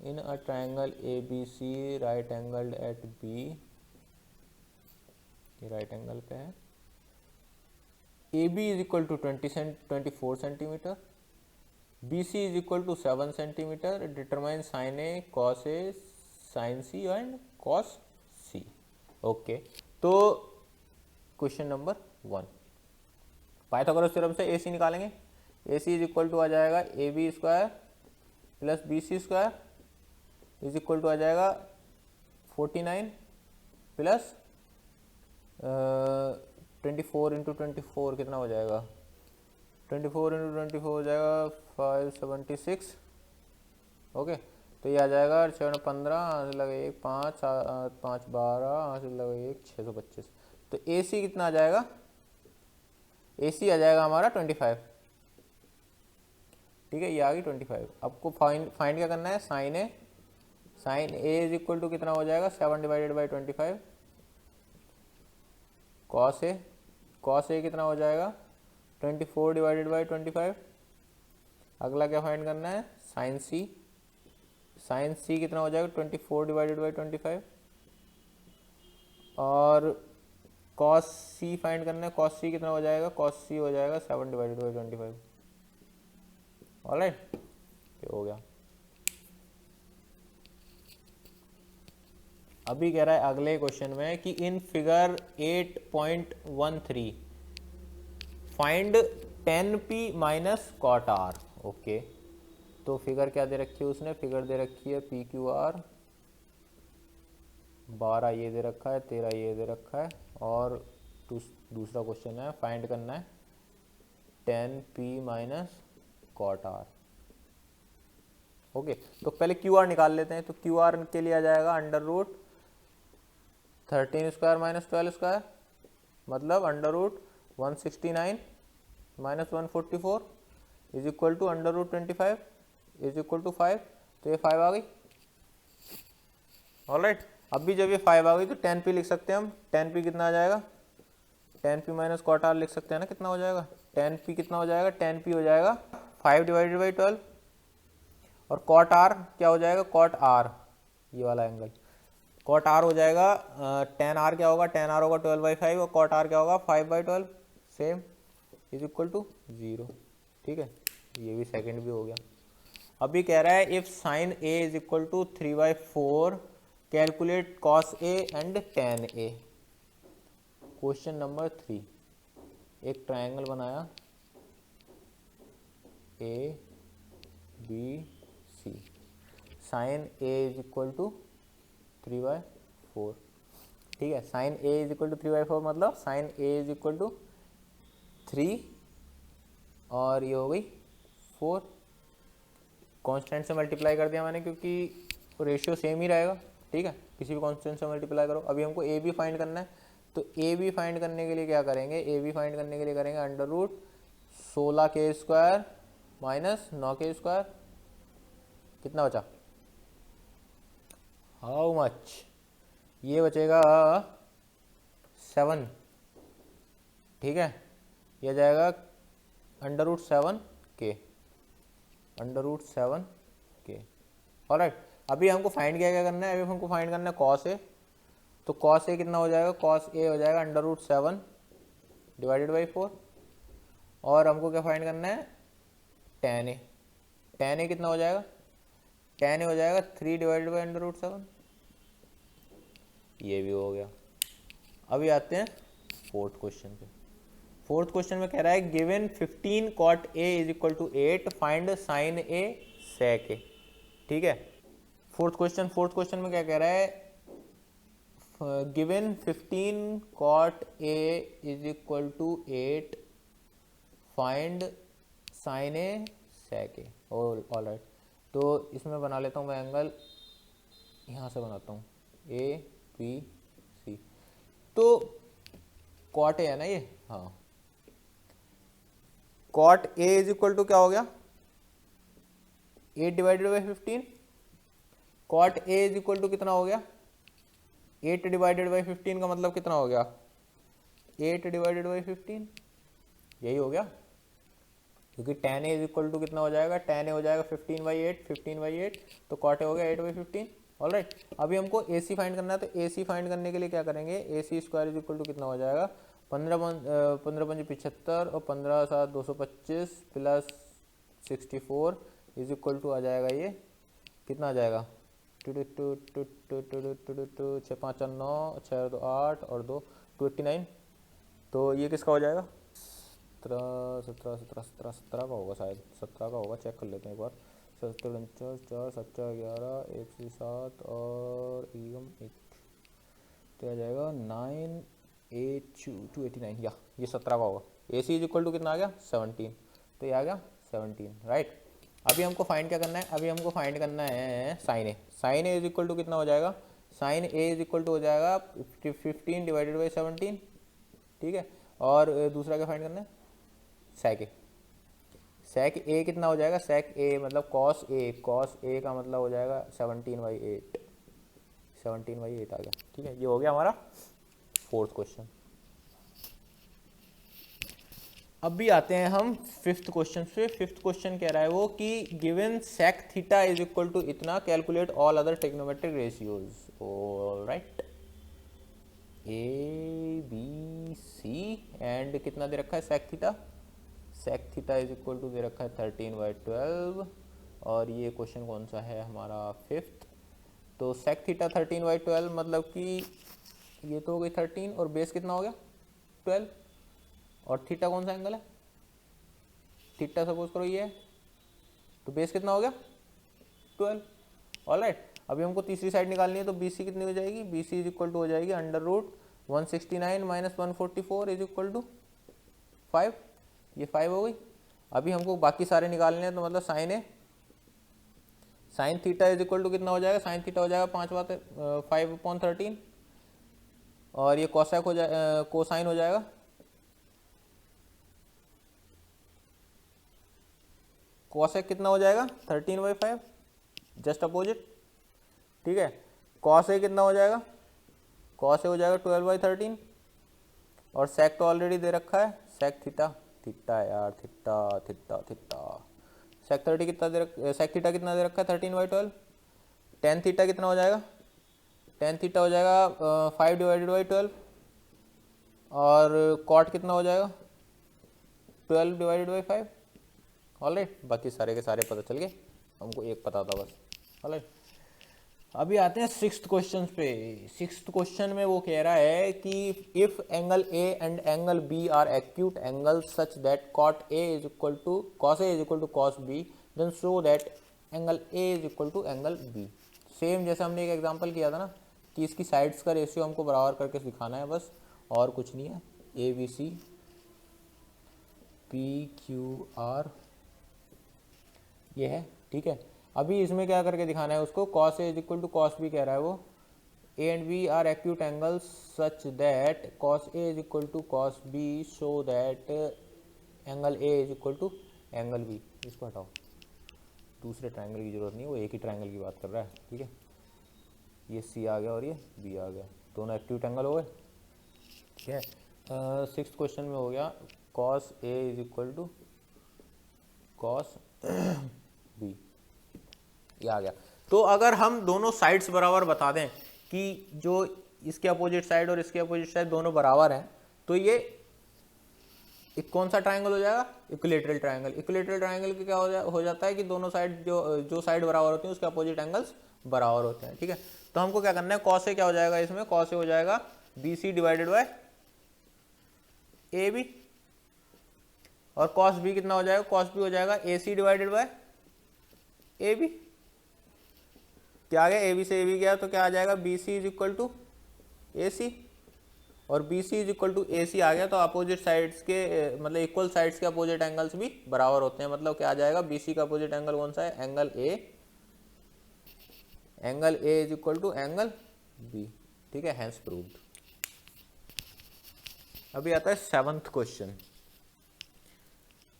in a triangle A B C right angled at B, ये राइट एंगल पे है, A B is equal to 24 centimetre, B C is equal to 7 centimetre, determine sine A cos A sine C and cos C. Okay, तो question number 1, Pythagoras theorem से A C निकालेंगे। ए C is equal to आ जाएगा A B square plus B C square is equal to आ जाएगा 49 plus 24 into 24 कितना हो जाएगा, 24 इंटू 24 हो जाएगा 576। ओके, तो ये आ जाएगा 6 15, यहाँ से लगे 1 5 5 12, यहाँ से लगे 1 625। तो ए सी कितना आ जाएगा, ए सी आ जाएगा हमारा 25। ठीक है, ये आ गई 25। आपको फाइंड क्या करना है, sine A, sine A is equal to कितना हो जाएगा 7 divided by 25, cos A, cos A कितना हो जाएगा 24 डिवाइडेड बाई 25। अगला क्या फाइंड करना है, साइन सी, साइन सी कितना हो जाएगा 24 डिवाइडेड बाई 25, और कॉस सी फाइंड करना है, कॉस सी कितना हो जाएगा, कॉस सी हो जाएगा 7 डिवाइडेड बाई 25। ऑलराइट, ये हो गया। अभी कह रहा है अगले क्वेश्चन में कि in figure 8.13 find 10p minus cot R. Okay, तो फिगर क्या दे रखी है उसने, फिगर दे रखी है पी क्यू आर, 12 ये दे रखा है, 13 ये दे रखा है, और दूसरा क्वेश्चन है फाइंड करना है 10p minus cot R. Okay, तो पहले क्यू आर निकाल लेते हैं। तो क्यू आर के लिए आ जाएगा under root 13 square minus 12 square, मतलब under root 169 minus 144 is equal to under root 25 is equal to 5। तो ये 5 आ गई। ऑलराइट, अब भी जब ये 5 आ गई तो 10p लिख सकते हैं हम। 10p कितना आ जाएगा, 10p माइनस कॉट आर लिख सकते हैं ना, कितना हो जाएगा 10p कितना हो जाएगा, 10p हो जाएगा 5 डिवाइडेड बाई 12, और कॉट आर क्या हो जाएगा, कॉट आर ये वाला एंगल, कॉट आर हो जाएगा टेन आर क्या होगा, टेन आर होगा 12/5, और कॉट आर क्या होगा 5/12 सेम इज इक्वल टू 0। ठीक है, ये भी सेकंड भी हो गया। अभी कह रहा है if sine A is equal to 3/4 calculate cos A and tan A. Question number 3, एक ट्रायंगल बनाया A B C, sine A is equal to 3/4। ठीक है, sine A is equal to 3/4 मतलब sine A is equal to 3 और ये हो गई 4। Constant से मल्टीप्लाई कर दिया मैंने क्योंकि रेशियो सेम ही रहेगा। ठीक है, किसी भी कांस्टेंट से मल्टीप्लाई करो। अभी हमको ए बी फाइंड करना है, तो ए बी फाइंड करने के लिए क्या करेंगे, ए बी फाइंड करने के लिए करेंगे under root 16k square minus 9k square, कितना बचा, हाउ मच, ये बचेगा 7। ठीक है, यह जाएगा under root 7k, under root 7k। All right, अभी हमको फाइंड क्या करना है, अभी हमको फाइंड करना है कॉस ए। तो कॉस ए कितना हो जाएगा, कॉस ए हो जाएगा अंडर रूट 7 डिवाइडेड बाई 4, और हमको क्या फाइंड करना है टेन ए। टेन ए कितना हो जाएगा, टेन ए हो जाएगा 3 डिवाइडेड बाई अंडर रूट 7। ये भी हो गया। अभी आते हैं फोर्थ क्वेश्चन पे। फोर्थ क्वेश्चन में कह रहा है given 15 cot A is equal to 8 find sine A sec A. ठीक है, फोर्थ क्वेश्चन में क्या कह रहा है, given 15 cot A is equal to 8 find sine A sec A. All right, तो इसमें बना लेता हूँ मैं एंगल, यहाँ से बनाता हूँ ए बी सी। तो कॉट ए है ना ये, हाँ, cot A is equal to क्या हो गया 8 divided by 15। Cot A is equal to कितना हो गया 8 डिवाइडेड बाई 15 का मतलब कितना हो गया 8 डिवाइडेड बाई 15, यही हो गया, क्योंकि tan A is equal to कितना हो जाएगा, tan ए हो जाएगा 15/8, 15/8, तो कॉट ए हो गया 8/15। ऑल राइट, अभी हमको ए सी फाइंड करना है, तो ए सी फाइंड करने के लिए क्या करेंगे, ए C square is equal to कितना हो जाएगा 15 पंज 75 और 15 7 225 प्लस 64 इज इक्वल टू आ जाएगा, ये कितना आ जाएगा 6 5 9 6 2 8 और 2 289, तो ये किसका हो जाएगा 17 का होगा, शायद 17 का होगा, चेक कर लेते हैं एक बार। 77 49 4 7 11 1 से 7 और एकम 1, तो आ जाएगा 9 8 289, या ये 17 का होगा। ए सी इज इक्वल टू कितना आ गया 17, तो ये आ गया 17 राइट। अभी हमको फाइंड क्या करना है, अभी हमको फाइंड करना है sine A. Sine A is equal to कितना हो जाएगा, sine A is equal to हो जाएगा 15 डिवाइडेड बाई 17, ठीक है। और दूसरा क्या फाइंड करना है सेक ए। सेक ए कितना हो जाएगा, सेक ए मतलब कॉस ए, कॉस ए का मतलब हो जाएगा 17/8, 17/8 आ गया, ठीक है। ये हो गया हमारा फोर्थ क्वेश्चन। अब भी आते हैं हम फिफ्थ क्वेश्चन पे। फिफ्थ क्वेश्चन कह रहा है वो कि given sec theta is equal to इतना, calculate all other trigonometric ratios. Alright, A B C and कितना दे रखा है sec theta, sec theta is equal to दे रखा है 13/12, और ये क्वेश्चन कौन सा है हमारा फिफ्थ। तो सेक थीटा 13/12 मतलब कि ये तो हो गई 13 और बेस कितना हो गया 12, और थीटा कौन सा एंगल है, थीटा सपोज करो ये है, तो बेस कितना हो गया 12। ऑलराइट, अभी हमको तीसरी साइड निकालनी है, तो बी सी कितनी हो जाएगी, B C is equal to हो जाएगी √169 माइनस 144 इज इक्वल टू 5, ये 5 हो गई। अभी हमको बाकी सारे निकालने हैं, तो मतलब sine A, sine theta is equal to कितना हो जाएगा, साइन थीटा हो जाएगा 5/13, और ये कोसेक हो जाए कोसाइन हो जाएगा कोसेक कितना हो जाएगा 13/5, जस्ट अपोजिट, ठीक है। कॉस ए कितना हो जाएगा, कॉस ए हो जाएगा 12/13, और सेक तो ऑलरेडी दे रखा है, सेक थीटा, थीटा यार थीटा थीटा थीटा, सेक 30 कितना दे रखा, सेक थीटा कितना दे रखा है 13/12। टेन थीटा कितना हो जाएगा, टेन थीटा हो जाएगा 5 डिवाइडेड बाई 12, और कॉट कितना हो जाएगा 12 डिवाइडेड बाई 5। ऑलराइट, बाकी सारे के सारे पता चल गए, हमको एक पता था बस। ऑलराइट, अभी आते हैं सिक्स्थ क्वेश्चन पे। सिक्स्थ क्वेश्चन में वो कह रहा है कि if angle A and angle B are acute angle such that cot A is equal to cos A is equal to cos B, then show that angle A is equal to angle B. Same जैसे हमने एक example किया था ना, कि इसकी sides का ratio हमको बराबर करके दिखाना है बस, और कुछ नहीं है। A B C P Q R ये है, ठीक है। अभी इसमें क्या करके दिखाना है उसको, cos A is equal to cos B कह रहा है वो, A and B are acute angles such that cos A is equal to cos B, so that angle A is equal to angle B. इसको हटाओ, दूसरे triangle की जरूरत नहीं है, वो एक ही ट्रायंगल की बात कर रहा है, ठीक है। ये सी आ गया और ये बी आ गया, दोनों एक्यूट एंगल हो गए, ठीक है। सिक्स्थ क्वेश्चन में हो गया cos A is equal to cos B, ये आ गया। तो अगर हम दोनों साइड्स बराबर बता दें कि जो इसके अपोजिट साइड और इसके अपोजिट साइड दोनों बराबर हैं, तो ये एक कौन सा ट्रायंगल हो जाएगा, इक्विलेटरल ट्रायंगल। इक्विलेटरल ट्रायंगल की क्या हो जाता है कि दोनों साइड जो साइड बराबर होती हैं उसके अपोजिट एंगल्स बराबर होते हैं, ठीक है। तो हमको क्या करना है, कॉस ए क्या हो जाएगा इसमें, कॉस ए हो जाएगा B C divided by A B, और कॉस बी कितना हो जाएगा, कॉस बी हो जाएगा A C divided by A B. क्या आ गया, ए बी से ए बी गया तो क्या आ जाएगा, B C is equal to A C, और B C is equal to A C आ गया तो अपोजिट साइड्स के मतलब इक्वल साइड्स के अपोजिट एंगल्स भी बराबर होते हैं। मतलब क्या आ जाएगा, बी सी का अपोजिट एंगल कौन सा है, angle A. Angle A is equal to angle B, ठीक है, हैंस प्रूव्ड। अभी आता है सेवंथ क्वेश्चन।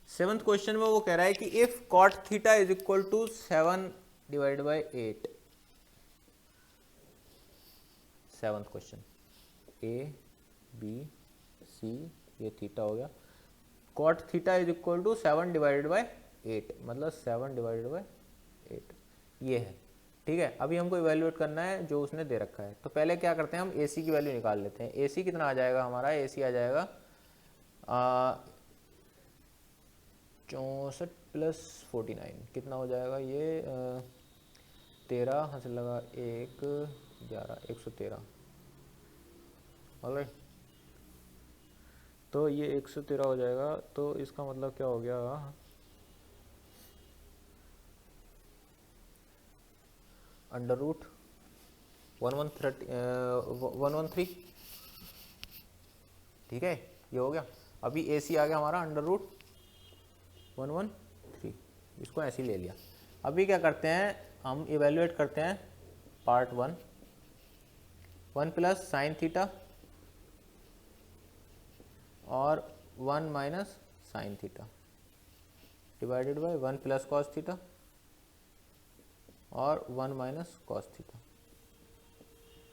सेवंथ क्वेश्चन में वो कह रहा है कि if cot theta is equal to 7 divide by 8। Seventh question, A B C, ये थीटा हो गया, cot theta is equal to 7 divided by 8, मतलब 7 डिवाइडेड बाई 8 ये है, ठीक है। अभी हमको इवेल्युएट करना है जो उसने दे रखा है। तो पहले क्या करते हैं, हम ए सी की वैल्यू निकाल लेते हैं। ए सी कितना आ जाएगा हमारा, ए सी आ जाएगा 64 प्लस 49 कितना हो जाएगा ये 13 हासिल लगा 1 11 113। ऑलराइट, तो ये 113 हो जाएगा। तो इसका मतलब क्या हो गया, अंडर रूट 113, ठीक है, ये हो गया। अभी ए सी आ गया हमारा अंडर रूट 113, इसको ऐसे ही ले लिया। अभी क्या करते हैं, हम इवेल्युएट करते हैं पार्ट 1 प्लस साइन थीटा और 1 minus sign theta divided by 1 plus cos theta और 1 माइनस कॉस थीटा,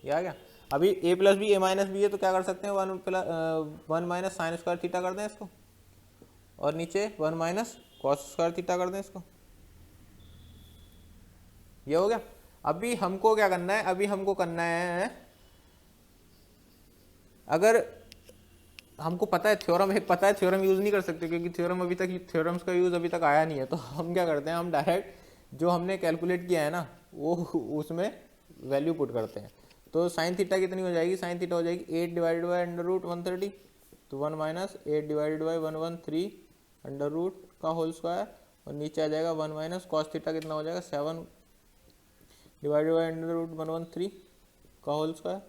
ये आ गया। अभी ए plus B A minus B है तो क्या कर सकते हैं, 1 माइनस साइन स्क्वायर थीटा कर दें इसको, और नीचे 1 माइनस कॉस स्क्वायर थीटा कर दें इसको, ये हो गया। अभी हमको क्या करना है, अभी हमको करना है, अगर हमको पता है थ्योरम, एक पता है थ्योरम यूज़ नहीं कर सकते क्योंकि थ्योरम अभी तक, थ्योरम्स का यूज़ अभी तक आया नहीं है, तो हम क्या करते हैं, हम डायरेक्ट जो हमने कैलकुलेट किया है ना वो उसमें वैल्यू पुट करते हैं। तो साइन थीटा कितनी हो जाएगी, साइन थीटा हो जाएगी 8 डिवाइडेड बाई अंडर रूट 130, तो 1 minus 8 divided by 113 under root का होल स्क्वायर, और नीचे आ जाएगा 1 माइनस कॉस थीटा कितना हो जाएगा 7 डिवाइडेड बाई अंडर रूट 113 का होल स्क्वायर।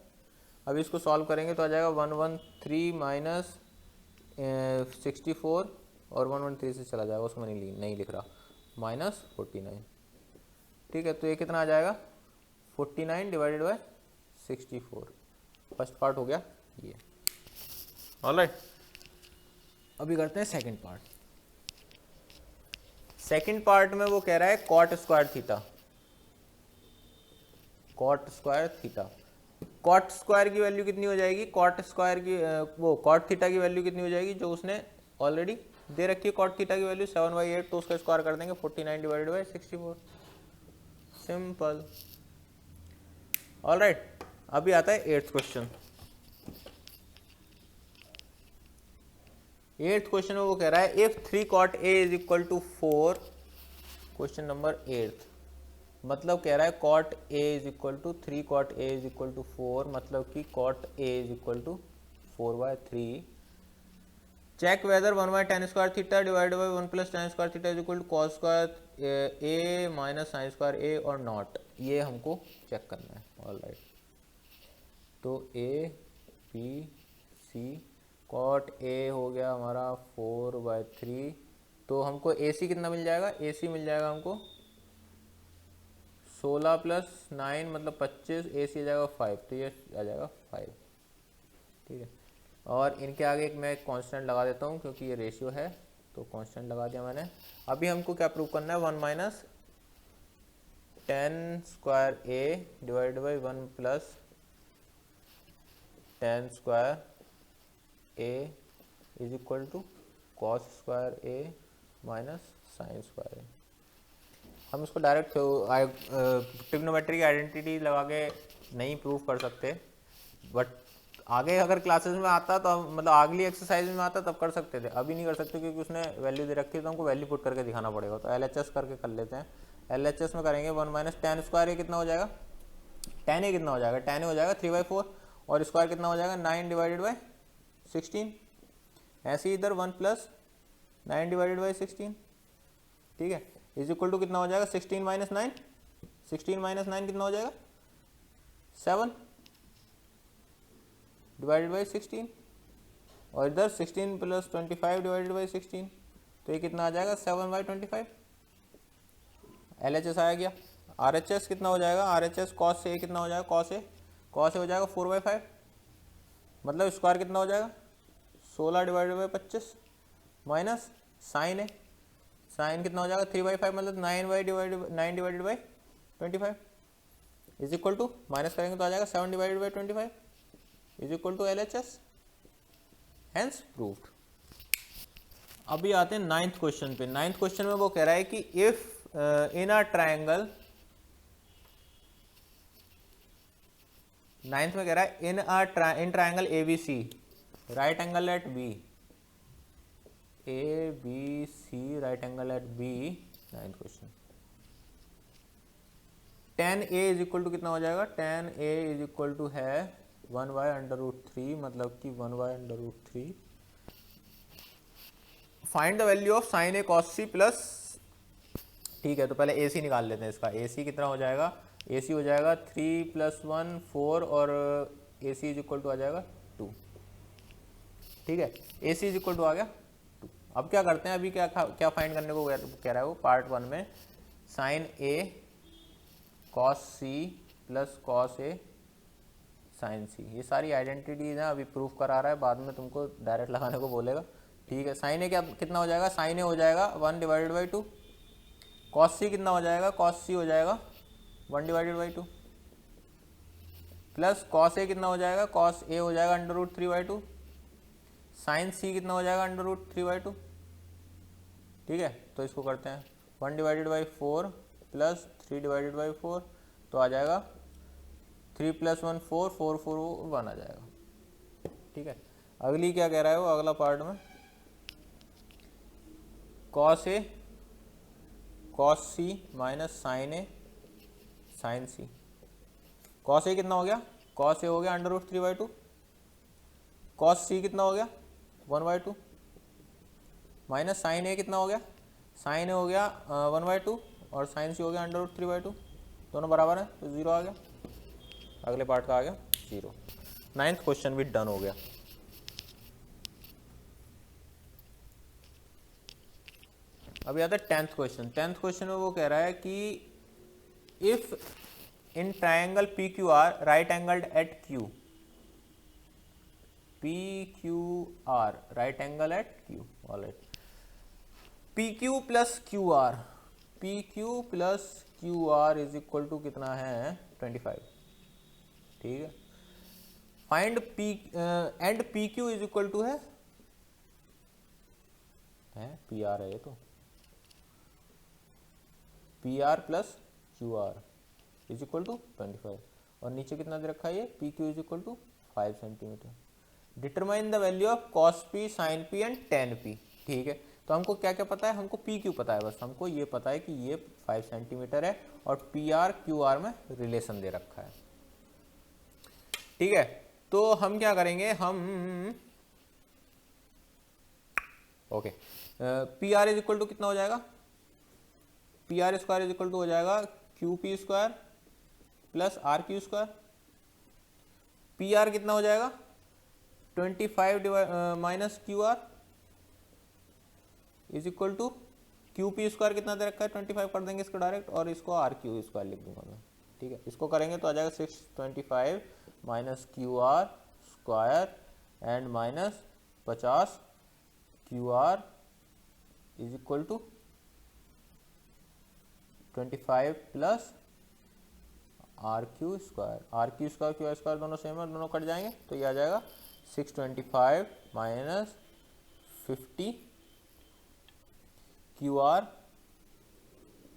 अब इसको सॉल्व करेंगे तो आ जाएगा 113 माइनस 64 और 113 से चला जाएगा, उसमें नहीं लिख रहा, माइनस 49, ठीक है। तो ये कितना आ जाएगा 49 डिवाइडेड बाय 64, फर्स्ट पार्ट हो गया ये। ऑलराइट, अभी करते हैं सेकंड पार्ट। सेकंड पार्ट में वो कह रहा है cot square theta, cot square theta, cot square की वैल्यू कितनी हो जाएगी, कॉट स्क्वायर की वो कॉट थीटा की वैल्यू कितनी हो जाएगी जो उसने ऑलरेडी दे रखी है, कॉट थीटा की वैल्यू 7/8, तो उसका स्क्वायर कर देंगे 49 डिवाइडेड बाई 64, सिंपल। ऑलराइट, अभी आता है 8th क्वेश्चन। 8th क्वेश्चन में वो कह रहा है if 3 cot a is equal to 4, question number 8th, मतलब कह रहा है cot a is equal to 3 cot a is equal to 4, मतलब कि cot a is equal to 4/3। Check whether 1/tan square theta divided by 1 plus tan square theta is equal to cos square a minus sine square a और not, ये हमको check करना है। Alright, तो a b c, cot a हो गया हमारा 4/3, तो हमको ac कितना मिल जाएगा, ac मिल जाएगा हमको 16 प्लस 9 मतलब 25, ac आ जाएगा 5, तो ये आ जाएगा 5, ठीक है। और इनके आगे मैं कांस्टेंट लगा देता हूँ क्योंकि ये रेशियो है, तो कांस्टेंट लगा दिया मैंने। अभी हमको क्या प्रूव करना है, 1 minus tan square a divide by 1 plus tan square a is equal to cos square a minus sine square a। हम इसको डायरेक्ट ट्रिग्नोमेट्री की आइडेंटिटी लगा के नहीं प्रूव कर सकते, बट आगे अगर क्लासेस में आता तो मतलब अगली एक्सरसाइज में आता तब कर सकते थे, अभी नहीं कर सकते क्योंकि उसने वैल्यू दे रखी है, तो हमको वैल्यू पुट करके दिखाना पड़ेगा। तो LHS करके कर लेते हैं। LHS में करेंगे 1 माइनस tan स्क्वायर a कितना हो जाएगा, tan a कितना हो जाएगा, tan a हो जाएगा 3/4 और स्क्वायर कितना हो जाएगा 9 डिवाइडेड बाई 16, ऐसे ही इधर 1 प्लस 9 डिवाइडेड बाई 16, ठीक है, इज इक्वल टू कितना हो जाएगा 16 माइनस 9, 16 माइनस 9 कितना हो जाएगा 7, डिवाइडेड बाई 16, और इधर 16 प्लस 25 डिवाइडेड बाई 16, तो ये कितना आ जाएगा 7/25। LHS आ गया। RHS कितना हो जाएगा, RHS कॉस से कितना हो जाएगा, कॉस ए हो जाएगा 4/5, मतलब स्क्वायर कितना हो जाएगा 16 डिवाइडेड बाई 25 माइनस साइन कितना हो जाएगा 3/5, मतलब 9 divided by 25 is equal to, minus करेंगे तो आ जाएगा 7 divided by 25 is equal to LHS, hence proved. अभी आते हैं 9th क्वेश्चन पे। 9th क्वेश्चन में वो कह रहा है कि if in a triangle, 9th में कह रहा है in triangle ABC, right angle at B, ABC right angle at B, 9th question, tan A is equal to कितना हो जाएगा, tan A is equal to है 1/√3, मतलब कि 1/√3। Find the value of sin A cos C plus, ठीक है तो पहले AC निकाल लेते हैं इसका। AC कितना हो जाएगा, AC हो जाएगा 3 + 1 4, और AC इज इक्वल टू आ जाएगा 2, ठीक है। AC इज इक्वल टू आ गया 2। अब क्या करते हैं, अभी क्या फाइंड करने को कह रहा है वो पार्ट 1 में, sin A cos C plus cos A sin C, ये सारी आइडेंटिटीज हैं, अभी प्रूफ करा रहा है, बाद में तुमको डायरेक्ट लगाने को बोलेगा, ठीक है। sin A कितना हो जाएगा, sin A हो जाएगा 1/2, cos C कितना हो जाएगा, cos C हो जाएगा 1/2, प्लस cos A कितना हो जाएगा, cos A हो जाएगा √3/2, sin C कितना हो जाएगा √3/2, ठीक है। तो इसको करते हैं 1/4 प्लस 3/4, तो आ जाएगा 3 + 1 4, 4 4 1 आ जाएगा, ठीक है। अगली क्या कह रहा है वो, अगला पार्ट में cos A cos C minus sin A sin C, cos A कितना हो गया, cos A हो गया √3/2, cos C कितना हो गया 1/2, माइनस sin A कितना हो गया, sin A हो गया 1/2, और sin C हो गया √3/2, दोनों बराबर हैं तो 0 आ गया, अगले पार्ट का आ गया 0। 9th क्वेश्चन भी डन हो गया। अभी आता है 10th क्वेश्चन। 10th क्वेश्चन में वो कह रहा है कि if in triangle PQR right angled at Q, PQR right angle at Q, all right, PQ plus QR is equal to कितना है 25, ठीक है। Find P and PQ is equal to है PR है ये तो, PR plus QR is equal to 25, और नीचे कितना दे रखा है ये, PQ is equal to 5 centimetre. Determine the value of cos P sin P and tan P, ठीक है। तो हमको क्या क्या पता है, हमको PQ पता है, बस हमको ये पता है कि ये 5 सेंटीमीटर है, और PR QR में रिलेशन दे रखा है, ठीक है। तो हम क्या करेंगे, हम okay, PR is equal to कितना हो जाएगा, PR square is equal to हो जाएगा QP square plus RQ square. PR कितना हो जाएगा 25 minus QR is equal to QP square कितना दे रखा है 25 कर देंगे इसको डायरेक्ट, और इसको RQ स्क्वायर लिख दूंगा मैं, ठीक है। इसको करेंगे तो आ जाएगा 625 minus QR square and minus 50 QR is equal to 25 plus RQ square, RQ square QR square दोनों सेम है, दोनों कट जाएंगे, तो ये आ जाएगा 625 minus 50 QR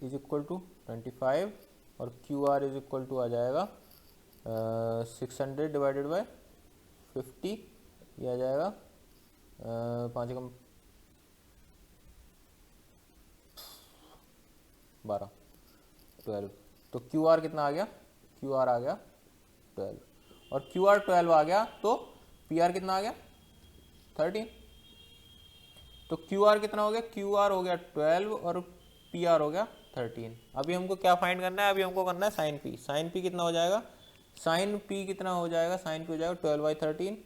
is equal to 25, और QR इज इक्वल टू आ जाएगा 600 डिवाइडेड बाय 50, ये आ जाएगा 5 कम 12 12, तो QR कितना आ गया, QR आ गया 12, और QR 12 आ गया, तो PR कितना आ गया 13, तो QR कितना हो गया, QR हो गया 12 और PR हो गया 13। अभी हमको क्या फाइंड करना है, अभी हमको करना है sin P। sin P कितना हो जाएगा, sin P कितना हो जाएगा, sin P हो जाएगा 12/13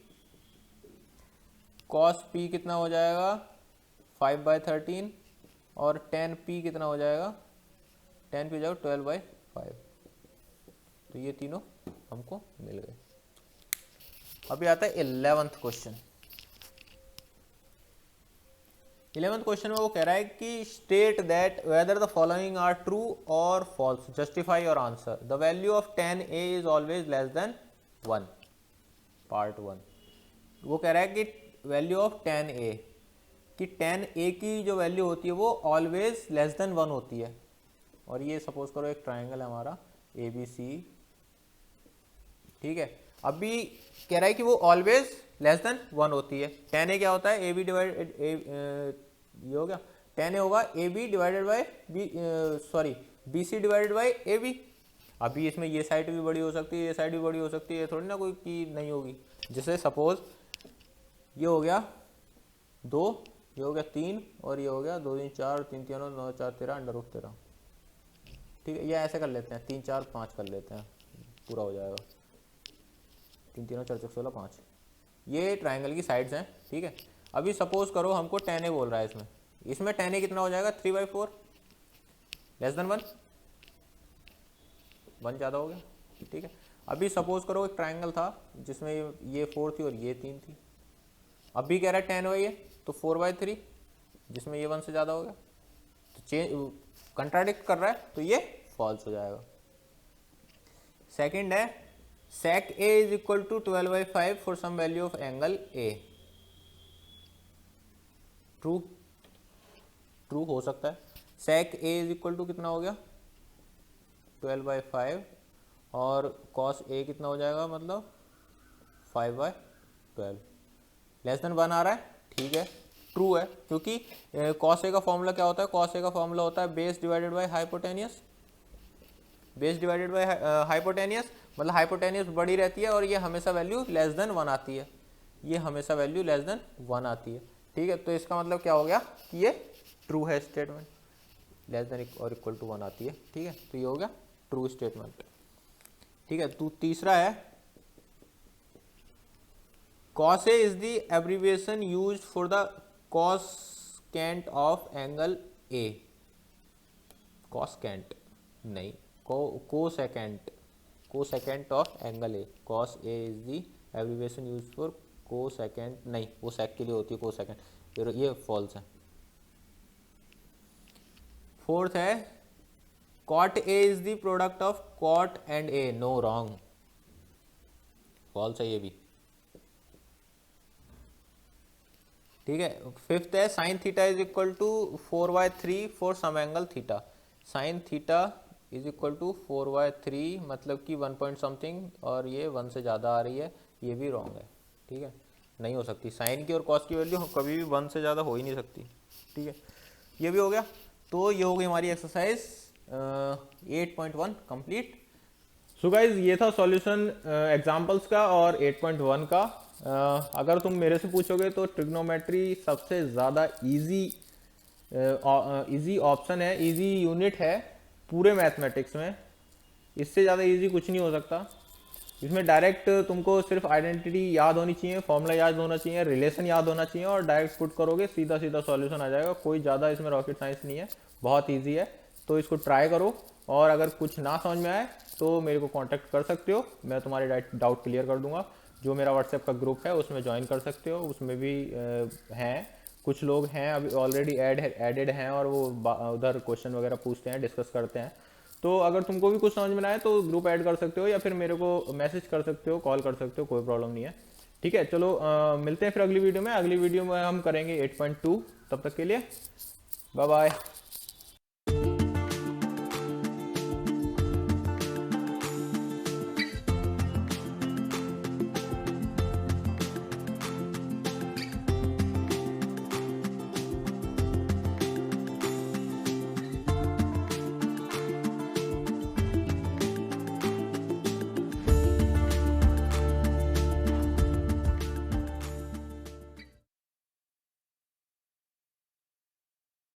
कॉस पी कितना हो जाएगा 5/13 और टेन पी कितना हो जाएगा, टेन पी हो जाएगा 12/5। तो ये तीनों हमको मिल गए। अभी आता है 11th क्वेश्चन। 11th क्वेश्चन में वो कह रहा है कि state that whether the following are true और false, justify your answer. The value of 10a is always less than 1। Part 1 वो कह रहा है कि वैल्यू ऑफ 10a, कि 10a की जो वैल्यू होती है वो ऑलवेज लेस देन 1 होती है। और ये सपोज करो एक ट्राइंगल है हमारा ABC, ठीक है। अभी कह रहा है कि वो ऑलवेज लेस देन 1 होती है। 10a क्या होता है, AB डिवाइडेड ये हो गया 10a होगा AB divided by BC divided by AB। अभी इसमें ये साइड भी बड़ी हो सकती है, ये साइड भी बड़ी हो सकती है, थोड़ी ना कोई की नहीं होगी। जैसे सपोज ये हो गया 2, ये हो गया 3 और ये हो गया 2 3 4 3 3 9 4 13 √13। ठीक है, ये ऐसे कर लेते हैं, 3 4 5 कर लेते हैं, पूरा हो जाएगा। 3 3 4 16 5। ये ट्राइंगल की साइड्स हैं, ठीक है। अभी सपोज करो हमको 10a बोल रहा है, इसमें 10a कितना हो जाएगा 3/4 लेस देन 1 ज़्यादा हो गया, ठीक है। अभी सपोज करो एक ट्राइंगल था जिसमें ये 4 थी और ये 3 थी। अभी कह रहा है 10 है तो 4/3 जिसमें ये 1 से ज़्यादा हो गया, तो चेंज कंट्राडिक्ट कर रहा है, तो ये फॉल्स हो जाएगा। सेकंड है sec a is equal to 12/5 for some value of angle a। True हो सकता है। sec a is equal to कितना हो गया 12/5 और cos a कितना हो जाएगा, मतलब 5/12 लेस देन 1 आ रहा है, ठीक है, ट्रू है। क्योंकि cos a का फॉर्मूला क्या होता है, cos a का फॉर्मूला होता है base divided by hypotenuse. Base divided by hypotenuse मतलब हाइपोटेनियस बड़ी रहती है और ये हमेशा वैल्यू लेस देन 1 आती है, ये हमेशा वैल्यू लेस देन 1 आती है, ठीक है। तो इसका मतलब क्या हो गया कि ये ट्रू है स्टेटमेंट, लेस देन और इक्वल टू 1 आती है, ठीक है। तो ये हो गया ट्रू स्टेटमेंट, ठीक है। तो तीसरा है cos a is the abbreviation used for the cosecant of angle a। cosecant नहीं, cosecant of angle a। cos a is the abbreviation used for cosecant, नहीं वो sec के लिए होती है cosecant, ये फॉल्स है। फोर्थ है cot a is the product of cot and a। No, wrong, false है ये भी, ठीक है। फिफ्थ है sin theta is equal to 4/3 for some angle theta. sin theta is equal to 4/3 मतलब कि 1 पॉइंट समथिंग और ये 1 से ज़्यादा आ रही है, ये भी रॉन्ग है, ठीक है, नहीं हो सकती। साइन की और कॉस की वैल्यू कभी भी 1 से ज़्यादा हो ही नहीं सकती, ठीक है। ये भी हो गया। तो ये हो गई हमारी एक्सरसाइज 8.1 कंप्लीट।
सो गाइज ये था सॉल्यूशन एग्जांपल्स का और 8.1 का। अगर तुम मेरे से पूछोगे तो ट्रिग्नोमेट्री सबसे ज़्यादा इजी ऑप्शन है, इजी यूनिट है पूरे मैथमेटिक्स में। इससे ज़्यादा इजी कुछ नहीं हो सकता। इसमें डायरेक्ट तुमको सिर्फ आइडेंटिटी याद होनी चाहिए, फॉर्मूला याद होना चाहिए, रिलेशन याद होना चाहिए और डायरेक्ट पुट करोगे सीधा सीधा सॉल्यूशन आ जाएगा। कोई ज़्यादा इसमें रॉकेट साइंस नहीं है, बहुत ईजी है। तो इसको ट्राई करो और अगर कुछ ना समझ में आए तो मेरे को कांटेक्ट कर सकते हो, मैं तुम्हारे डाउट क्लियर कर दूंगा। जो मेरा व्हाट्सएप का ग्रुप है उसमें ज्वाइन कर सकते हो, उसमें भी हैं कुछ लोग हैं अभी ऑलरेडी एडेड हैं और वो उधर क्वेश्चन वगैरह पूछते हैं, डिस्कस करते हैं। तो अगर तुमको भी कुछ समझ में ना आए तो ग्रुप ऐड कर सकते हो या फिर मेरे को मैसेज कर सकते हो, कॉल कर सकते हो, कोई प्रॉब्लम नहीं है, ठीक है। चलो मिलते हैं फिर अगली वीडियो में। अगली वीडियो में हम करेंगे 8.2। तब तक के लिए बाय बाय।